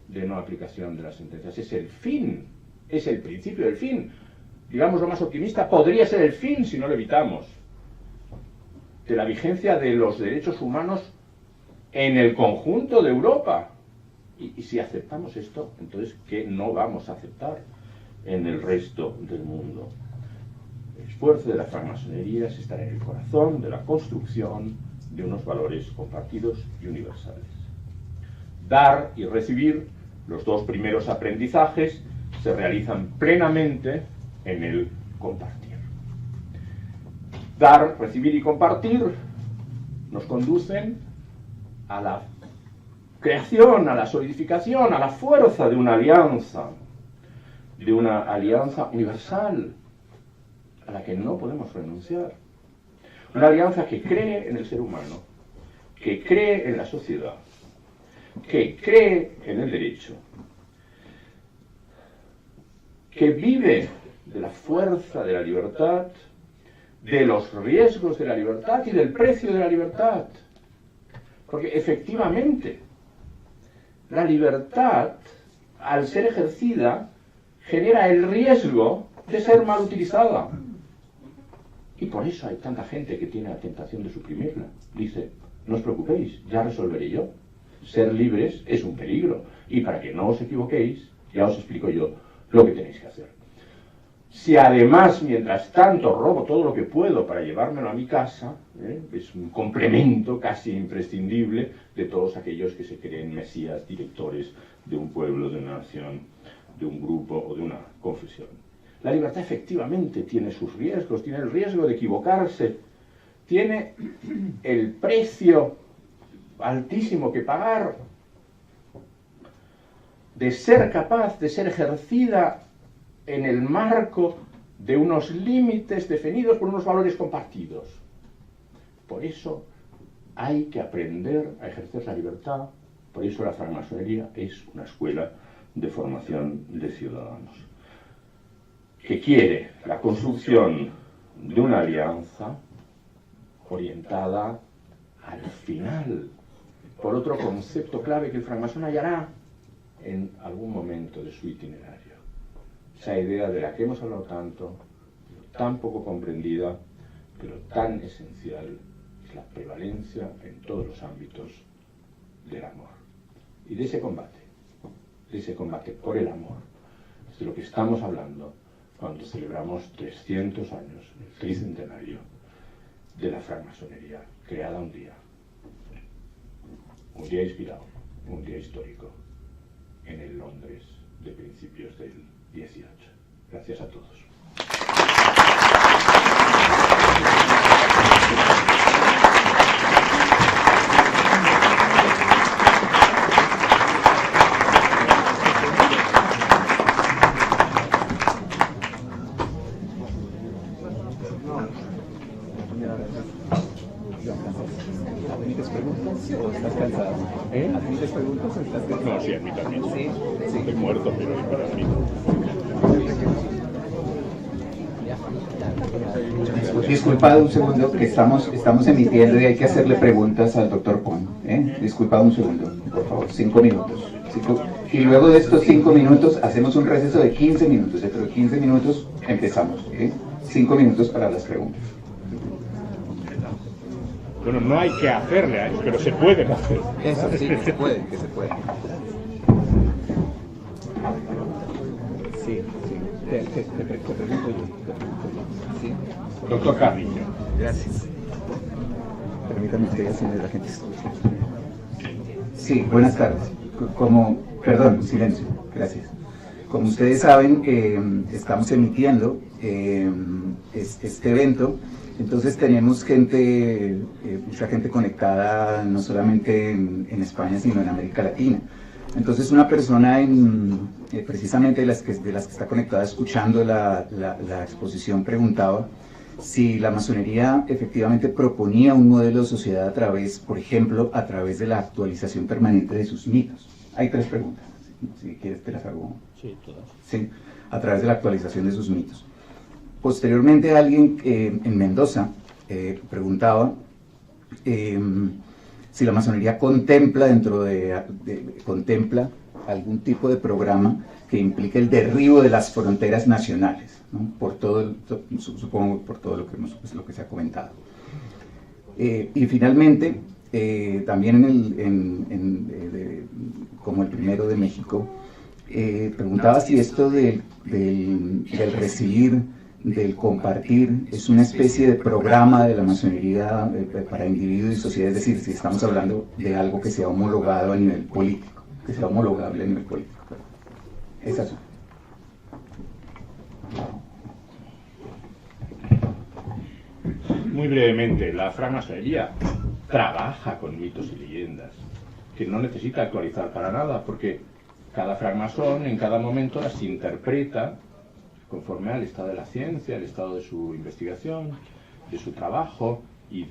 de no aplicación de las sentencias. Es el fin, es el principio del fin. Digamos lo más optimista, podría ser el fin si no lo evitamos, de la vigencia de los derechos humanos en el conjunto de Europa. Y si aceptamos esto, entonces, ¿qué no vamos a aceptar en el resto del mundo? El esfuerzo de la francmasonería es estar en el corazón de la construcción de unos valores compartidos y universales. Dar y recibir, los dos primeros aprendizajes, se realizan plenamente en el compartir. Dar, recibir y compartir nos conducen a la creación, a la solidificación, a la fuerza de una alianza universal a la que no podemos renunciar. Una alianza que cree en el ser humano, que cree en la sociedad, que cree en el derecho, que vive de la fuerza de la libertad, de los riesgos de la libertad y del precio de la libertad. Porque efectivamente, la libertad, al ser ejercida, genera el riesgo de ser mal utilizada. Y por eso hay tanta gente que tiene la tentación de suprimirla. Dice, no os preocupéis, ya resolveré yo. Ser libres es un peligro. Y para que no os equivoquéis, ya os explico yo lo que tenéis que hacer. Si además, mientras tanto, robo todo lo que puedo para llevármelo a mi casa, es un complemento casi imprescindible de todos aquellos que se creen mesías, directores de un pueblo, de una nación, de un grupo o de una confesión. La libertad efectivamente tiene sus riesgos, tiene el riesgo de equivocarse, tiene el precio altísimo que pagar de ser capaz de ser ejercida en el marco de unos límites definidos por unos valores compartidos. Por eso hay que aprender a ejercer la libertad, por eso la francmasonería es una escuela de formación de ciudadanos, que quiere la construcción de una alianza orientada al final, por otro concepto clave que el francmasón hallará en algún momento de su itinerario. Esa idea de la que hemos hablado tanto, tan poco comprendida, pero tan esencial, es la prevalencia en todos los ámbitos del amor. Y de ese combate por el amor, es de lo que estamos hablando cuando celebramos 300 años, el tricentenario de la francmasonería, creada un día inspirado, un día histórico, en el Londres de principios del 18. Gracias a todos. ¿Admites preguntas o estás cansado? ¿Admites preguntas o estás cansado? No, sí, a mí también. Sí. Estoy muerto, pero para mí. Disculpad un segundo, que estamos emitiendo y hay que hacerle preguntas al doctor Pon. Disculpad un segundo, por favor, 5 minutos. Y luego de estos 5 minutos hacemos un receso de 15 minutos. Dentro de 15 minutos empezamos. 5 minutos para las preguntas. Bueno, no hay que hacerle a ellos, pero se pueden hacer. Eso, sí, que se puede. Sí. Te pregunto yo. Sí. Doctor Carrillo. Gracias. Permítame que haciendo la gente. Sí, buenas tardes. Perdón, silencio. Gracias. Como ustedes saben, estamos emitiendo este evento. Entonces tenemos mucha gente conectada no solamente en España, sino en América Latina. Entonces una persona precisamente de las que está conectada escuchando la exposición preguntaba si la masonería efectivamente proponía un modelo de sociedad por ejemplo, a través de la actualización permanente de sus mitos. Hay 3 preguntas, si quieres te las hago. Sí, todas. Sí, a través de la actualización de sus mitos. Posteriormente alguien en Mendoza preguntaba si la masonería contempla contempla algún tipo de programa que implique el derribo de las fronteras nacionales, ¿no? Supongo por todo lo que se ha comentado. Y finalmente, también como el primero de México, preguntaba si esto del recibir del compartir, es una especie de programa de la masonería para individuos y sociedad, es decir, si estamos hablando de algo que sea homologado a nivel político, que sea homologable a nivel político. Esas son. Muy brevemente, la francmasonería trabaja con mitos y leyendas, que no necesita actualizar para nada, porque cada francmasón en cada momento las interpreta conforme al estado de la ciencia, al estado de su investigación, de su trabajo, y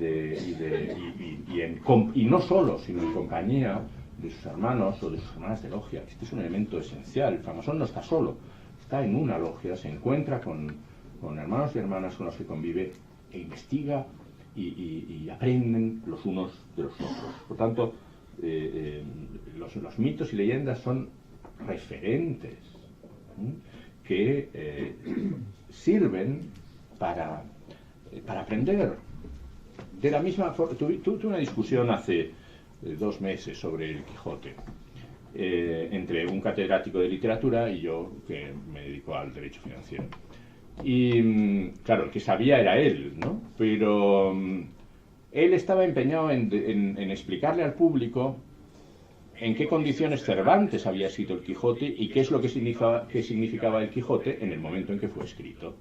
no solo, sino en compañía de sus hermanos o de sus hermanas de logia. Este es un elemento esencial. El francmasón no está solo, está en una logia, se encuentra con hermanos y hermanas con los que convive e investiga y aprenden los unos de los otros. Por tanto, los mitos y leyendas son referentes que sirven para aprender. De la misma forma, tuve una discusión hace 2 meses sobre el Quijote entre un catedrático de literatura y yo, que me dedico al derecho financiero. Y claro, el que sabía era él, ¿no? Pero él estaba empeñado en explicarle al público en qué condiciones Cervantes había escrito el Quijote y qué es lo que significaba el Quijote en el momento en que fue escrito.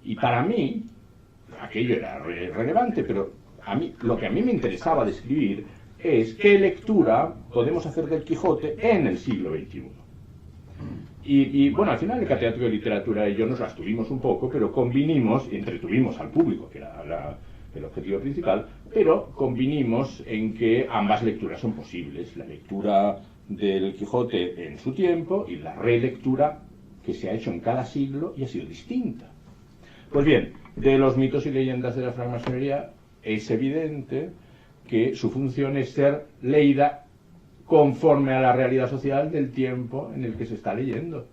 Y para mí, aquello era relevante, pero lo que a mí me interesaba describir es qué lectura podemos hacer del Quijote en el siglo XXI. Y bueno, al final el catedrático de literatura y yo nos las tuvimos un poco, pero entretuvimos al público, que era el objetivo principal, pero convinimos en que ambas lecturas son posibles, la lectura del Quijote en su tiempo y la relectura que se ha hecho en cada siglo y ha sido distinta. Pues bien, de los mitos y leyendas de la francmasonería es evidente que su función es ser leída conforme a la realidad social del tiempo en el que se está leyendo.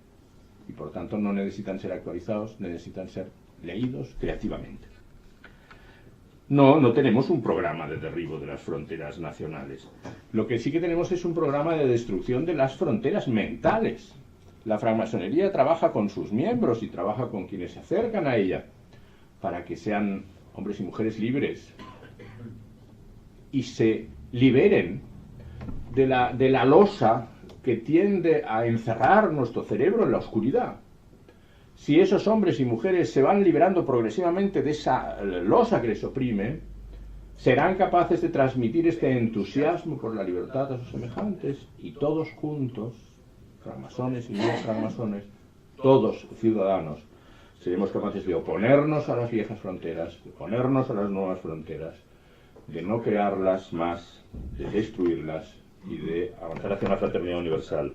Y por tanto no necesitan ser actualizados, necesitan ser leídos creativamente. No tenemos un programa de derribo de las fronteras nacionales. Lo que sí que tenemos es un programa de destrucción de las fronteras mentales. La francmasonería trabaja con sus miembros y trabaja con quienes se acercan a ella para que sean hombres y mujeres libres y se liberen de la losa que tiende a encerrar nuestro cerebro en la oscuridad. Si esos hombres y mujeres se van liberando progresivamente de esa losa que les oprime, serán capaces de transmitir este entusiasmo por la libertad a sus semejantes y todos juntos, francmasones y no francmasones, todos ciudadanos, seremos capaces de oponernos a las viejas fronteras, de oponernos a las nuevas fronteras, de no crearlas más, de destruirlas y de avanzar hacia una fraternidad universal,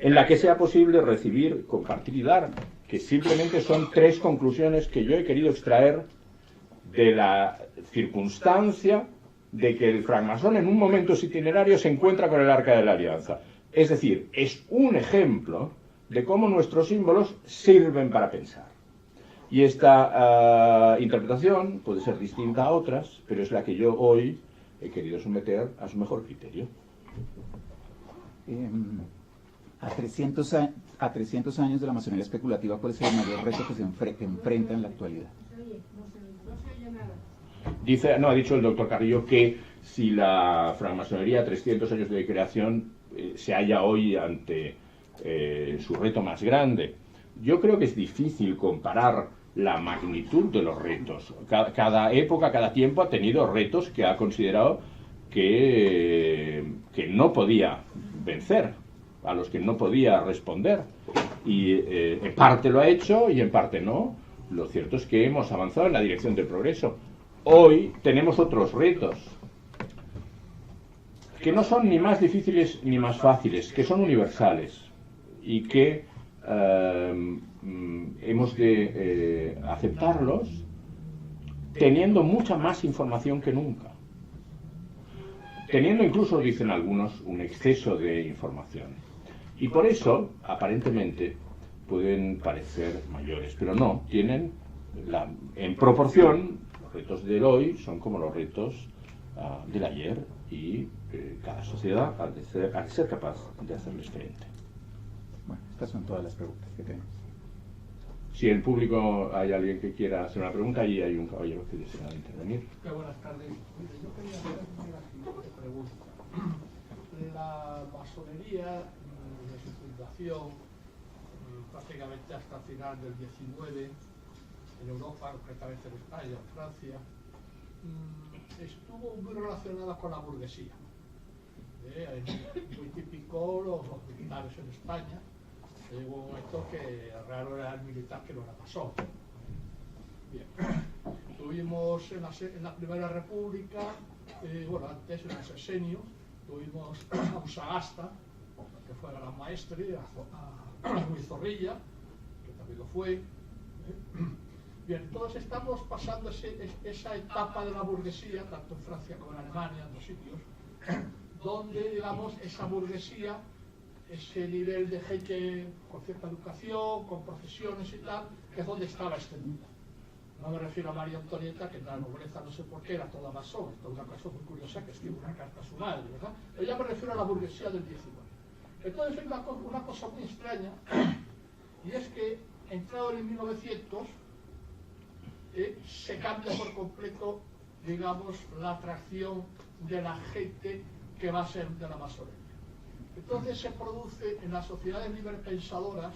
en la que sea posible recibir, compartir y dar, que simplemente son 3 conclusiones que yo he querido extraer de la circunstancia de que el francmasón en un momento itinerario se encuentra con el Arca de la Alianza. Es decir, es un ejemplo de cómo nuestros símbolos sirven para pensar. Y esta interpretación puede ser distinta a otras, pero es la que yo hoy he querido someter a su mejor criterio. A 300 años de la masonería especulativa, ¿cuál es el mayor reto que se enfrenta en la actualidad? Ha dicho el doctor Carrillo que si la francmasonería, 300 años de creación, se halla hoy ante su reto más grande. Yo creo que es difícil comparar la magnitud de los retos. Cada época, cada tiempo ha tenido retos que ha considerado que no podía vencer, a los que no podía responder. Y en parte lo ha hecho y en parte no. Lo cierto es que hemos avanzado en la dirección del progreso. Hoy tenemos otros retos que no son ni más difíciles ni más fáciles, que son universales y que hemos de aceptarlos teniendo mucha más información que nunca. Teniendo incluso, dicen algunos, un exceso de información. Y por eso, aparentemente, pueden parecer mayores, pero no, tienen, en proporción, los retos del hoy son como los retos del ayer y cada sociedad ha de ser capaz de hacerles frente. Bueno, estas son todas las preguntas que tenemos. Si en el público hay alguien que quiera hacer una pregunta, ahí hay un caballero que desea intervenir. Buenas tardes. Yo quería hacer la siguiente pregunta. La masonería, de su fundación, prácticamente hasta el final del 19, en Europa, concretamente en España, en Francia, estuvo muy relacionada con la burguesía. Muy típico los militares en España. Llegó un momento que raro era el militar que no era masón. Bien. Tuvimos en la Primera República, bueno, antes en el sexenio, tuvimos a Usagasta, que fue gran maestre, a Luis Zorrilla, que también lo fue. Bien, todos estamos pasando esa etapa de la burguesía, tanto en Francia como en Alemania, en dos sitios, donde, digamos, esa burguesía, ese nivel de gente con cierta educación, con profesiones y tal, que es donde estaba extendida. No me refiero a María Antonieta, que en la nobleza no sé por qué era toda masón, esto es una cosa muy curiosa que escribe una carta a su madre, ¿verdad? Pero ya me refiero a la burguesía del 19. Entonces hay una cosa muy extraña, y es que entrado en el 1900, se cambia por completo, digamos, la atracción de la gente que va a ser de la masonería. Entonces se produce en las sociedades liberpensadoras,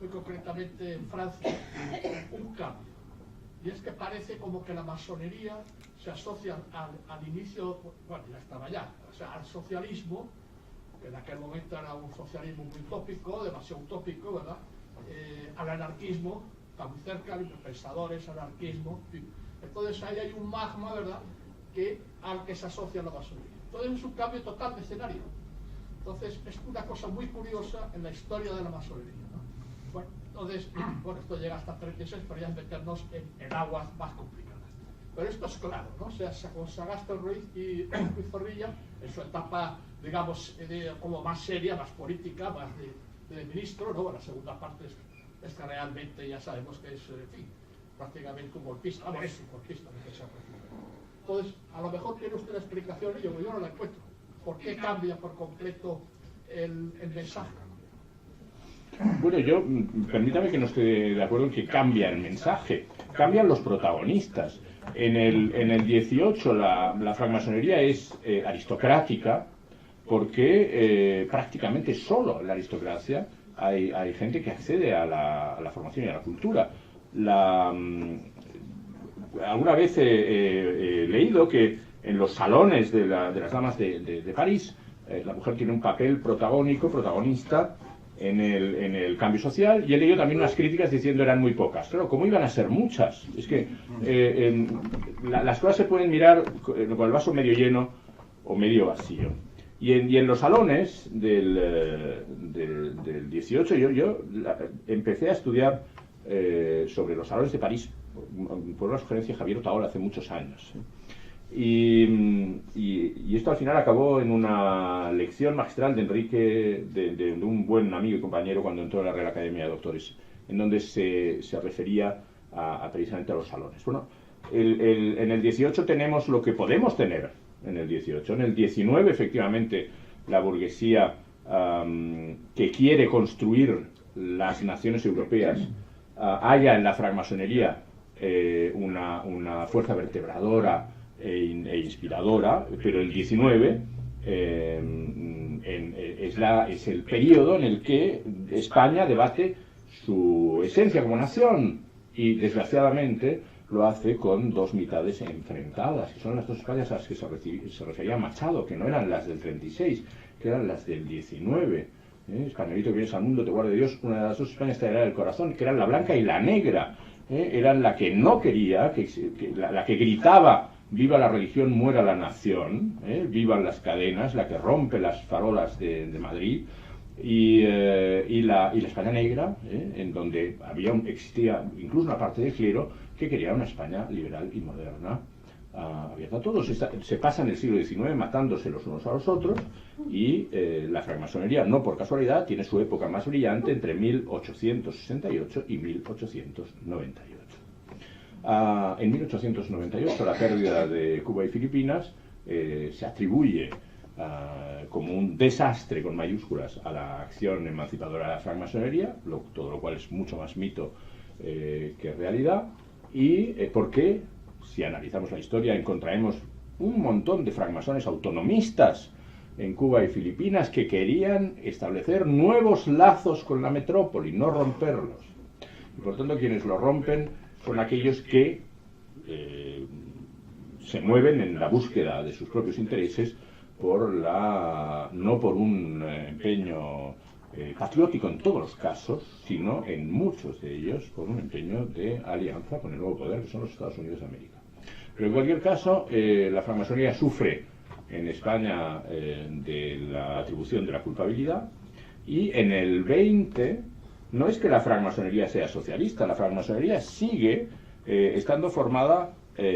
muy concretamente en Francia, un cambio. Y es que parece como que la masonería se asocia al inicio, bueno, ya estaba ya, o sea, al socialismo, que en aquel momento era un socialismo muy utópico, demasiado utópico, ¿verdad? Al anarquismo, está muy cerca, liberpensadores, anarquismo, en fin. Entonces ahí hay un magma, ¿verdad?, al que se asocia la masonería. Entonces es un cambio total de escenario. Entonces es una cosa muy curiosa en la historia de la masonería, ¿no? Bueno, entonces, bueno, esto llega hasta 36, pero ya es meternos en aguas más complicadas. Pero esto es claro, ¿no? O sea, con Sagasta Ruiz y Luis Zorrilla, en su etapa, digamos, como más seria, más política, más de ministro, ¿no? La segunda parte es que realmente ya sabemos que es, en fin, prácticamente un golpista. Ah, es un golpista, no que sea preciso. Entonces, a lo mejor tiene usted la explicación y yo no la encuentro. ¿Por qué cambia por completo el mensaje? Bueno, permítame que no esté de acuerdo en que cambia el mensaje, cambian los protagonistas. En el 18 la francmasonería es aristocrática, porque prácticamente solo en la aristocracia hay gente que accede a la formación y a la cultura. Alguna vez he leído que en los salones de las damas de París, la mujer tiene un papel protagonista en el cambio social, y he leído también unas críticas diciendo eran muy pocas. Claro, ¿cómo iban a ser muchas? Es que las cosas se pueden mirar con el vaso medio lleno o medio vacío. Y en los salones del 18 yo empecé a estudiar sobre los salones de París por una sugerencia de Javier Otaola hace muchos años. Y esto al final acabó en una lección magistral de Enrique, de un buen amigo y compañero cuando entró a la Real Academia de Doctores, en donde se refería precisamente a los salones. Bueno, en el 18 tenemos lo que podemos tener en el 18. En el 19, efectivamente, la burguesía que quiere construir las naciones europeas haya en la francmasonería una fuerza vertebradora e inspiradora, pero el 19 es el periodo en el que España debate su esencia como nación, y desgraciadamente lo hace con dos mitades enfrentadas, que son las dos Españas a las que se refería Machado, que no eran las del 36, que eran las del 19. Españolito que vienes al mundo, te guarde Dios, una de las dos Españas te dará el corazón, que eran la blanca y la negra. Eran la que no quería, la que gritaba viva la religión, muera la nación, vivan las cadenas, la que rompe las farolas de Madrid, y la España negra, en donde existía incluso una parte del clero que quería una España liberal y moderna, abierta a todos. Se pasa en el siglo XIX matándose los unos a los otros, y la francmasonería, no por casualidad, tiene su época más brillante entre 1868 y 1898. En 1898 la pérdida de Cuba y Filipinas se atribuye como un desastre con mayúsculas a la acción emancipadora de la francmasonería, todo lo cual es mucho más mito que realidad, y porque, si analizamos la historia, encontraremos un montón de francmasones autonomistas en Cuba y Filipinas que querían establecer nuevos lazos con la metrópoli, no romperlos. Y por tanto, quienes lo rompen son aquellos que se mueven en la búsqueda de sus propios intereses no por un empeño patriótico en todos los casos, sino en muchos de ellos por un empeño de alianza con el nuevo poder que son los Estados Unidos de América. Pero en cualquier caso, la francmasonería sufre en España de la atribución de la culpabilidad, y en el 20 no es que la francmasonería sea socialista, la francmasonería sigue estando formada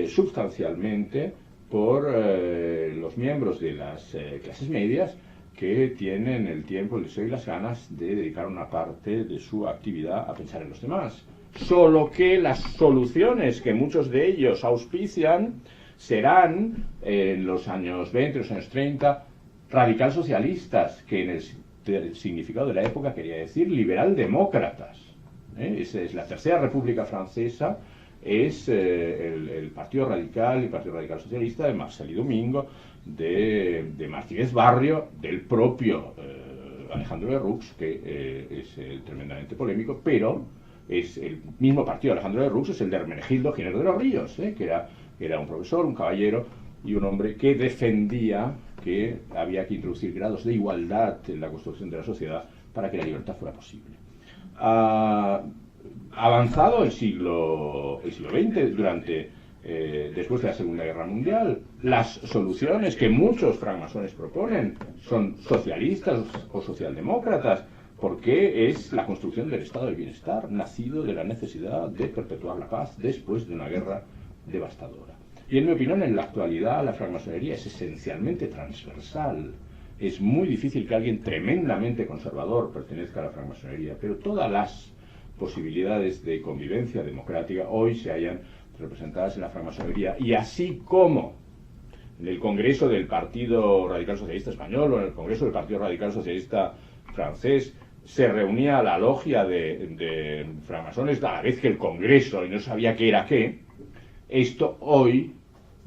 sustancialmente por los miembros de las clases medias que tienen el tiempo, el deseo y las ganas de dedicar una parte de su actividad a pensar en los demás. Solo que las soluciones que muchos de ellos auspician serán, en los años 20, los años 30, radical socialistas, que en el significado de la época quería decir liberal-demócratas. Esa es la Tercera República Francesa, es el Partido Radical y el Partido Radical Socialista de Marcel y Domingo, de Martínez Barrio, del propio Alejandro Lerroux, que es tremendamente polémico, pero es el mismo partido. Alejandro Lerroux es el de Hermenegildo Ginés de los Ríos, que era un profesor, un caballero y un hombre que defendía que había que introducir grados de igualdad en la construcción de la sociedad para que la libertad fuera posible. Avanzado el siglo XX, después de la Segunda Guerra Mundial, las soluciones que muchos francmasones proponen son socialistas o socialdemócratas, porque es la construcción del estado del bienestar, nacido de la necesidad de perpetuar la paz después de una guerra devastadora. Y en mi opinión, en la actualidad, la francmasonería es esencialmente transversal. Es muy difícil que alguien tremendamente conservador pertenezca a la francmasonería, pero todas las posibilidades de convivencia democrática hoy se hallan representadas en la francmasonería, y así como en el Congreso del Partido Radical Socialista Español o en el Congreso del Partido Radical Socialista Francés se reunía la logia de francmasones a la vez que el Congreso y no sabía qué era qué, esto hoy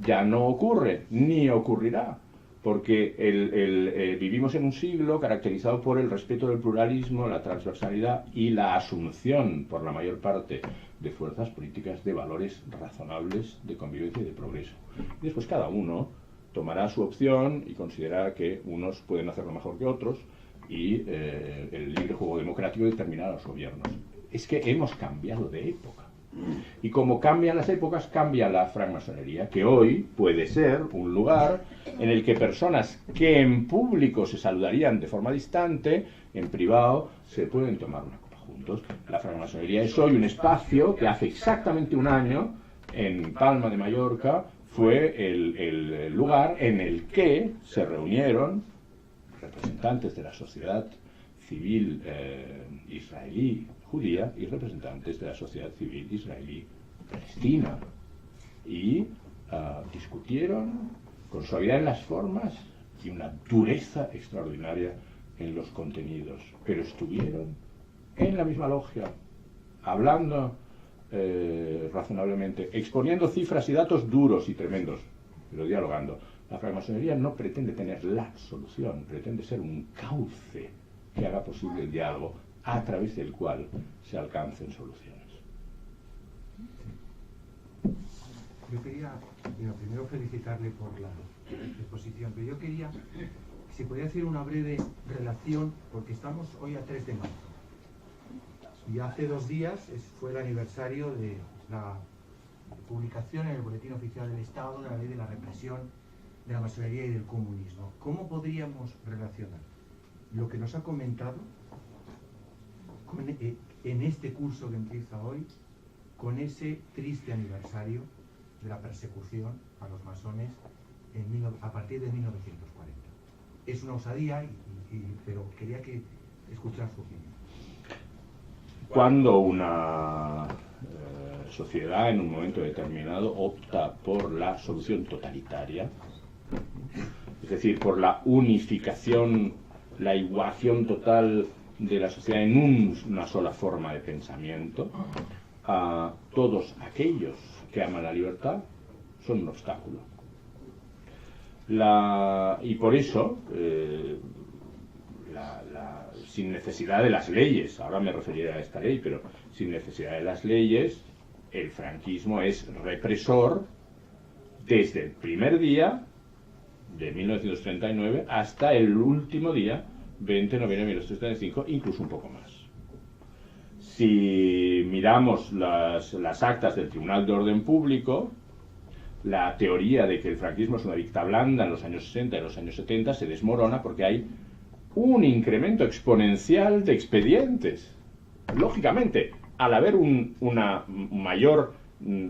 ya no ocurre, ni ocurrirá, porque vivimos en un siglo caracterizado por el respeto del pluralismo, la transversalidad y la asunción por la mayor parte de fuerzas políticas de valores razonables de convivencia y de progreso. Y después cada uno tomará su opción y considerará que unos pueden hacerlo mejor que otros, y el libre juego democrático determinará a los gobiernos. Es que hemos cambiado de época. Y como cambian las épocas, cambia la francmasonería, que hoy puede ser un lugar en el que personas que en público se saludarían de forma distante, en privado se pueden tomar una copa juntos. La francmasonería es hoy un espacio que hace exactamente un año, en Palma de Mallorca, fue el lugar en el que se reunieron representantes de la sociedad civil israelí judía y representantes de la sociedad civil israelí palestina, y discutieron con suavidad en las formas y una dureza extraordinaria en los contenidos, pero estuvieron en la misma logia, hablando razonablemente, exponiendo cifras y datos duros y tremendos, pero dialogando. La francmasonería no pretende tener la solución, pretende ser un cauce que haga posible el diálogo a través del cual se alcancen soluciones. Yo quería, primero felicitarle por la exposición, pero yo quería, si podía hacer una breve relación, porque estamos hoy a 3 de marzo, y hace 2 días fue el aniversario de la publicación en el Boletín Oficial del Estado de la Ley de la Represión de la Masonería y del Comunismo. ¿Cómo podríamos relacionar lo que nos ha comentado en este curso que empieza hoy con ese triste aniversario de la persecución a los masones a partir de 1940? Es una osadía, pero quería que escuchara su opinión. Cuando una sociedad en un momento determinado opta por la solución totalitaria, es decir, por la unificación, la igualación total de la sociedad en una sola forma de pensamiento, a todos aquellos que aman la libertad son un obstáculo. Y por eso, sin necesidad de las leyes, ahora me referiré a esta ley, pero sin necesidad de las leyes, el franquismo es represor desde el primer día de 1939 hasta el último día, 20 de noviembre de 1935, incluso un poco más. Si miramos las actas del Tribunal de Orden Público, la teoría de que el franquismo es una dicta blanda en los años 60 y en los años 70 se desmorona porque hay un incremento exponencial de expedientes. Lógicamente, al haber una mayor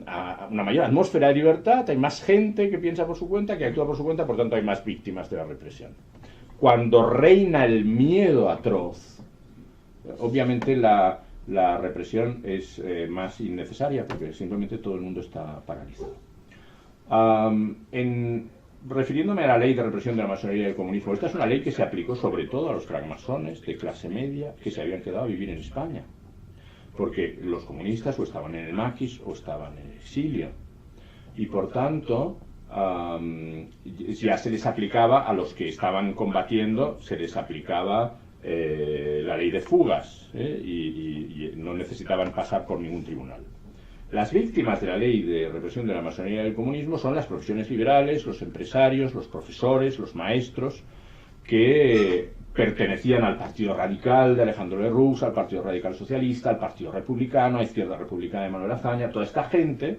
atmósfera de libertad, hay más gente que piensa por su cuenta, que actúa por su cuenta, por tanto hay más víctimas de la represión. Cuando reina el miedo atroz, obviamente la represión es más innecesaria, porque simplemente todo el mundo está paralizado. Refiriéndome a la ley de represión de la masonería y del comunismo, esta es una ley que se aplicó sobre todo a los francmasones de clase media que se habían quedado a vivir en España, porque los comunistas o estaban en el maquis o estaban en el exilio, y por tanto ya se les aplicaba a los que estaban combatiendo, se les aplicaba la ley de fugas, y no necesitaban pasar por ningún tribunal. Las víctimas de la ley de represión de la masonería y del comunismo son las profesiones liberales, los empresarios, los profesores, los maestros, que pertenecían al Partido Radical de Alejandro Lerroux, al Partido Radical Socialista, al Partido Republicano, a Izquierda Republicana de Manuel Azaña, toda esta gente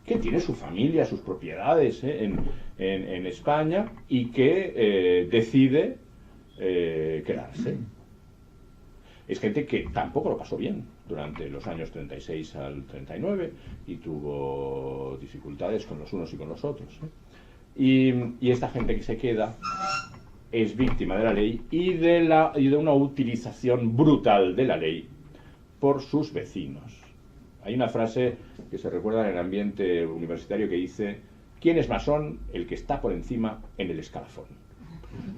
que tiene su familia, sus propiedades en España y que decide quedarse. Es gente que tampoco lo pasó bien durante los años 36 al 39 y tuvo dificultades con los unos y con los otros. Y esta gente que se queda es víctima de la ley y de una utilización brutal de la ley por sus vecinos. Hay una frase que se recuerda en el ambiente universitario que dice: ¿quién es masón? El que está por encima en el escalafón.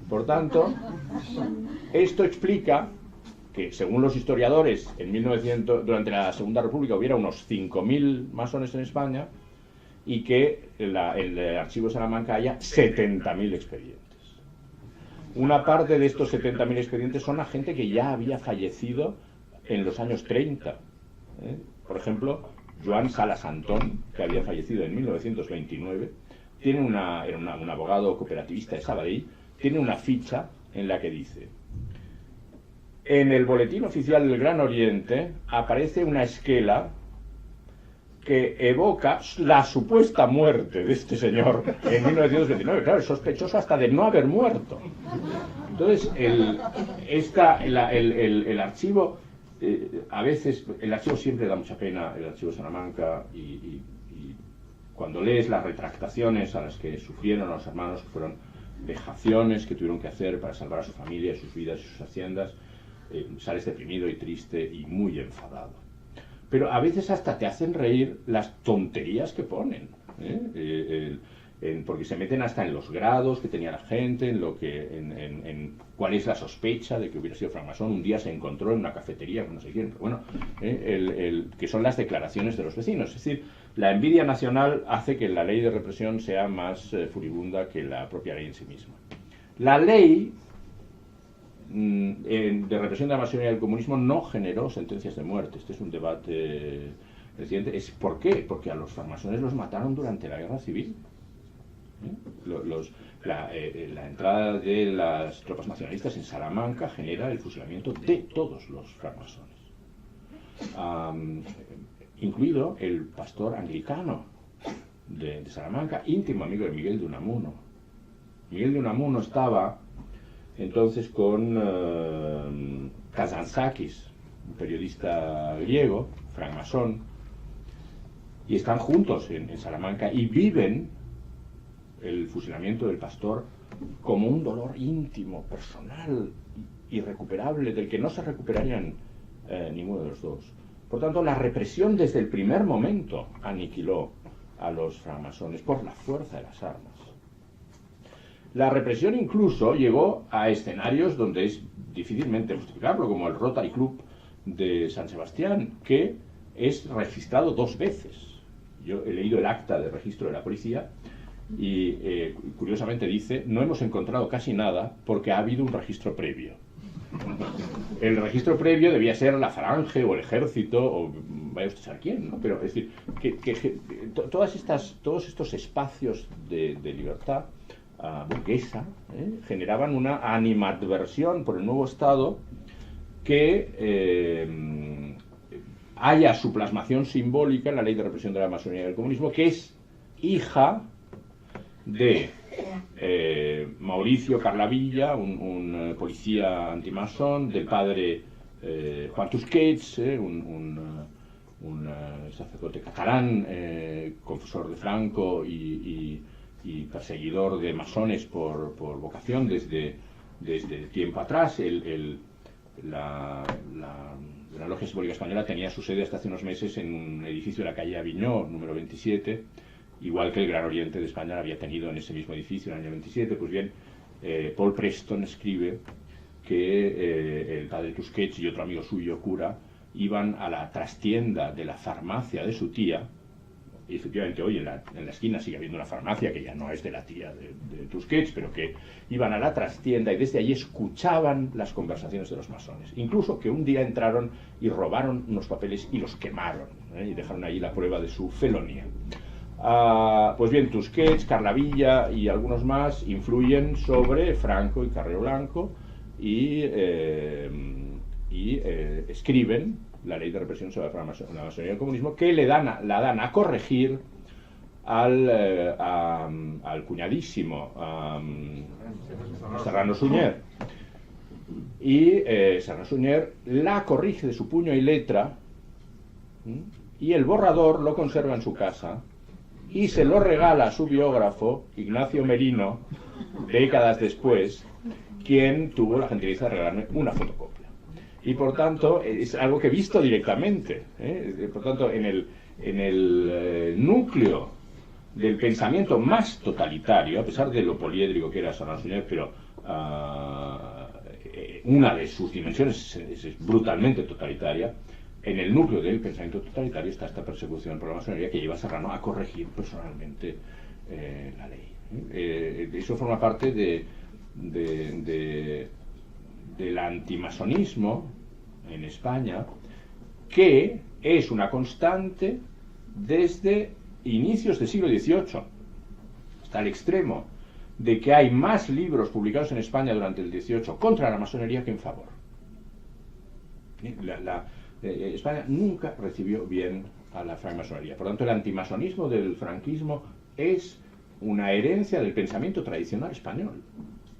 Por tanto, esto explica que, según los historiadores, durante la Segunda República hubiera unos 5.000 masones en España y que en el archivo de Salamanca haya 70.000 expedientes. Una parte de estos 70.000 expedientes son a gente que ya había fallecido en los años 30. Por ejemplo, Joan Salas Antón, que había fallecido en 1929, era un abogado cooperativista de Sabadell, tiene una ficha en la que dice: en el boletín oficial del Gran Oriente aparece una esquela que evoca la supuesta muerte de este señor en 1929. Claro, es sospechoso hasta de no haber muerto. Entonces, el archivo, a veces, el archivo siempre da mucha pena, el archivo de Salamanca, y cuando lees las retractaciones a las que sufrieron los hermanos, que fueron vejaciones que tuvieron que hacer para salvar a su familia, sus vidas y sus haciendas, sales deprimido y triste y muy enfadado. Pero a veces hasta te hacen reír las tonterías que ponen, porque se meten hasta en los grados que tenía la gente, en cuál es la sospecha de que hubiera sido francmasón. Un día se encontró en una cafetería con no sé quién, pero bueno, que son las declaraciones de los vecinos. Es decir, la envidia nacional hace que la ley de represión sea más furibunda que la propia ley en sí misma. La ley de represión de la masonería y del comunismo no generó sentencias de muerte. Este es un debate reciente. ¿Por qué? Porque a los francmasones los mataron durante la guerra civil. La entrada de las tropas nacionalistas en Salamanca genera el fusilamiento de todos los francmasones, incluido el pastor anglicano de Salamanca, íntimo amigo de Miguel de Unamuno. Miguel de Unamuno estaba entonces con Kazantzakis, un periodista griego, francmasón, y están juntos en Salamanca y viven el fusilamiento del pastor como un dolor íntimo, personal, irrecuperable, del que no se recuperarían ninguno de los dos. Por tanto, la represión desde el primer momento aniquiló a los francmasones por la fuerza de las armas. La represión incluso llegó a escenarios donde es difícilmente justificable, como el Rotary Club de San Sebastián, que es registrado 2 veces. Yo he leído el acta de registro de la policía y curiosamente dice: no hemos encontrado casi nada porque ha habido un registro previo. El registro previo debía ser la Falange o el Ejército o vaya usted a saber quién, ¿no? Pero es decir, todos estos espacios de libertad burguesa generaban una animadversión por el nuevo Estado que haya su plasmación simbólica en la Ley de Represión de la Masonería y del Comunismo, que es hija de Mauricio Carlavilla, un policía antimasón, del padre Juan Tusquets, un sacerdote catalán, confesor de Franco y perseguidor de masones por vocación desde tiempo atrás. La Logia Simbólica Española tenía su sede hasta hace unos meses en un edificio de la calle Aviñó, número 27, igual que el Gran Oriente de España había tenido en ese mismo edificio en el año 27. Pues bien, Paul Preston escribe que el padre Tusquets y otro amigo suyo, cura, iban a la trastienda de la farmacia de su tía, y efectivamente hoy en la esquina sigue habiendo una farmacia que ya no es de la tía de Tusquets, pero que iban a la trastienda y desde allí escuchaban las conversaciones de los masones. Incluso que un día entraron y robaron unos papeles y los quemaron, y dejaron ahí la prueba de su felonía. Pues bien, Tusquets, Carlavilla y algunos más influyen sobre Franco y Carrero Blanco y escriben la Ley de Represión sobre la Masonería y el Comunismo, que la dan a corregir al cuñadísimo Serrano Suñer. Y Serrano Suñer la corrige de su puño y letra, y el borrador lo conserva en su casa y se lo regala a su biógrafo, Ignacio Merino, décadas después, quien tuvo la gentileza de regalarme una fotocopia. Y por tanto, es algo que he visto directamente. Por tanto, en el núcleo del pensamiento más totalitario, a pesar de lo poliédrico que era Serrano Suñer, pero una de sus dimensiones es brutalmente totalitaria. En el núcleo del pensamiento totalitario está esta persecución por la masonería que lleva a Serrano a corregir personalmente la ley. Eso forma parte del antimasonismo en España, que es una constante desde inicios del siglo XVIII, hasta el extremo de que hay más libros publicados en España durante el XVIII contra la masonería que en favor. España nunca recibió bien a la francmasonería. Por tanto, el antimasonismo del franquismo es una herencia del pensamiento tradicional español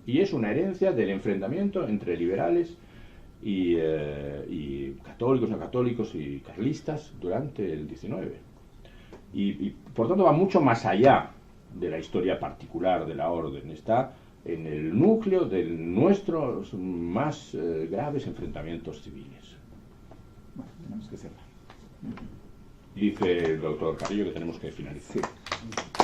y es una herencia del enfrentamiento entre liberales y católicos, no católicos y carlistas durante el XIX. Y por tanto va mucho más allá de la historia particular de la orden. Está en el núcleo de nuestros más graves enfrentamientos civiles. Bueno, tenemos que cerrar. Dice el doctor Carrillo que tenemos que finalizar. Sí.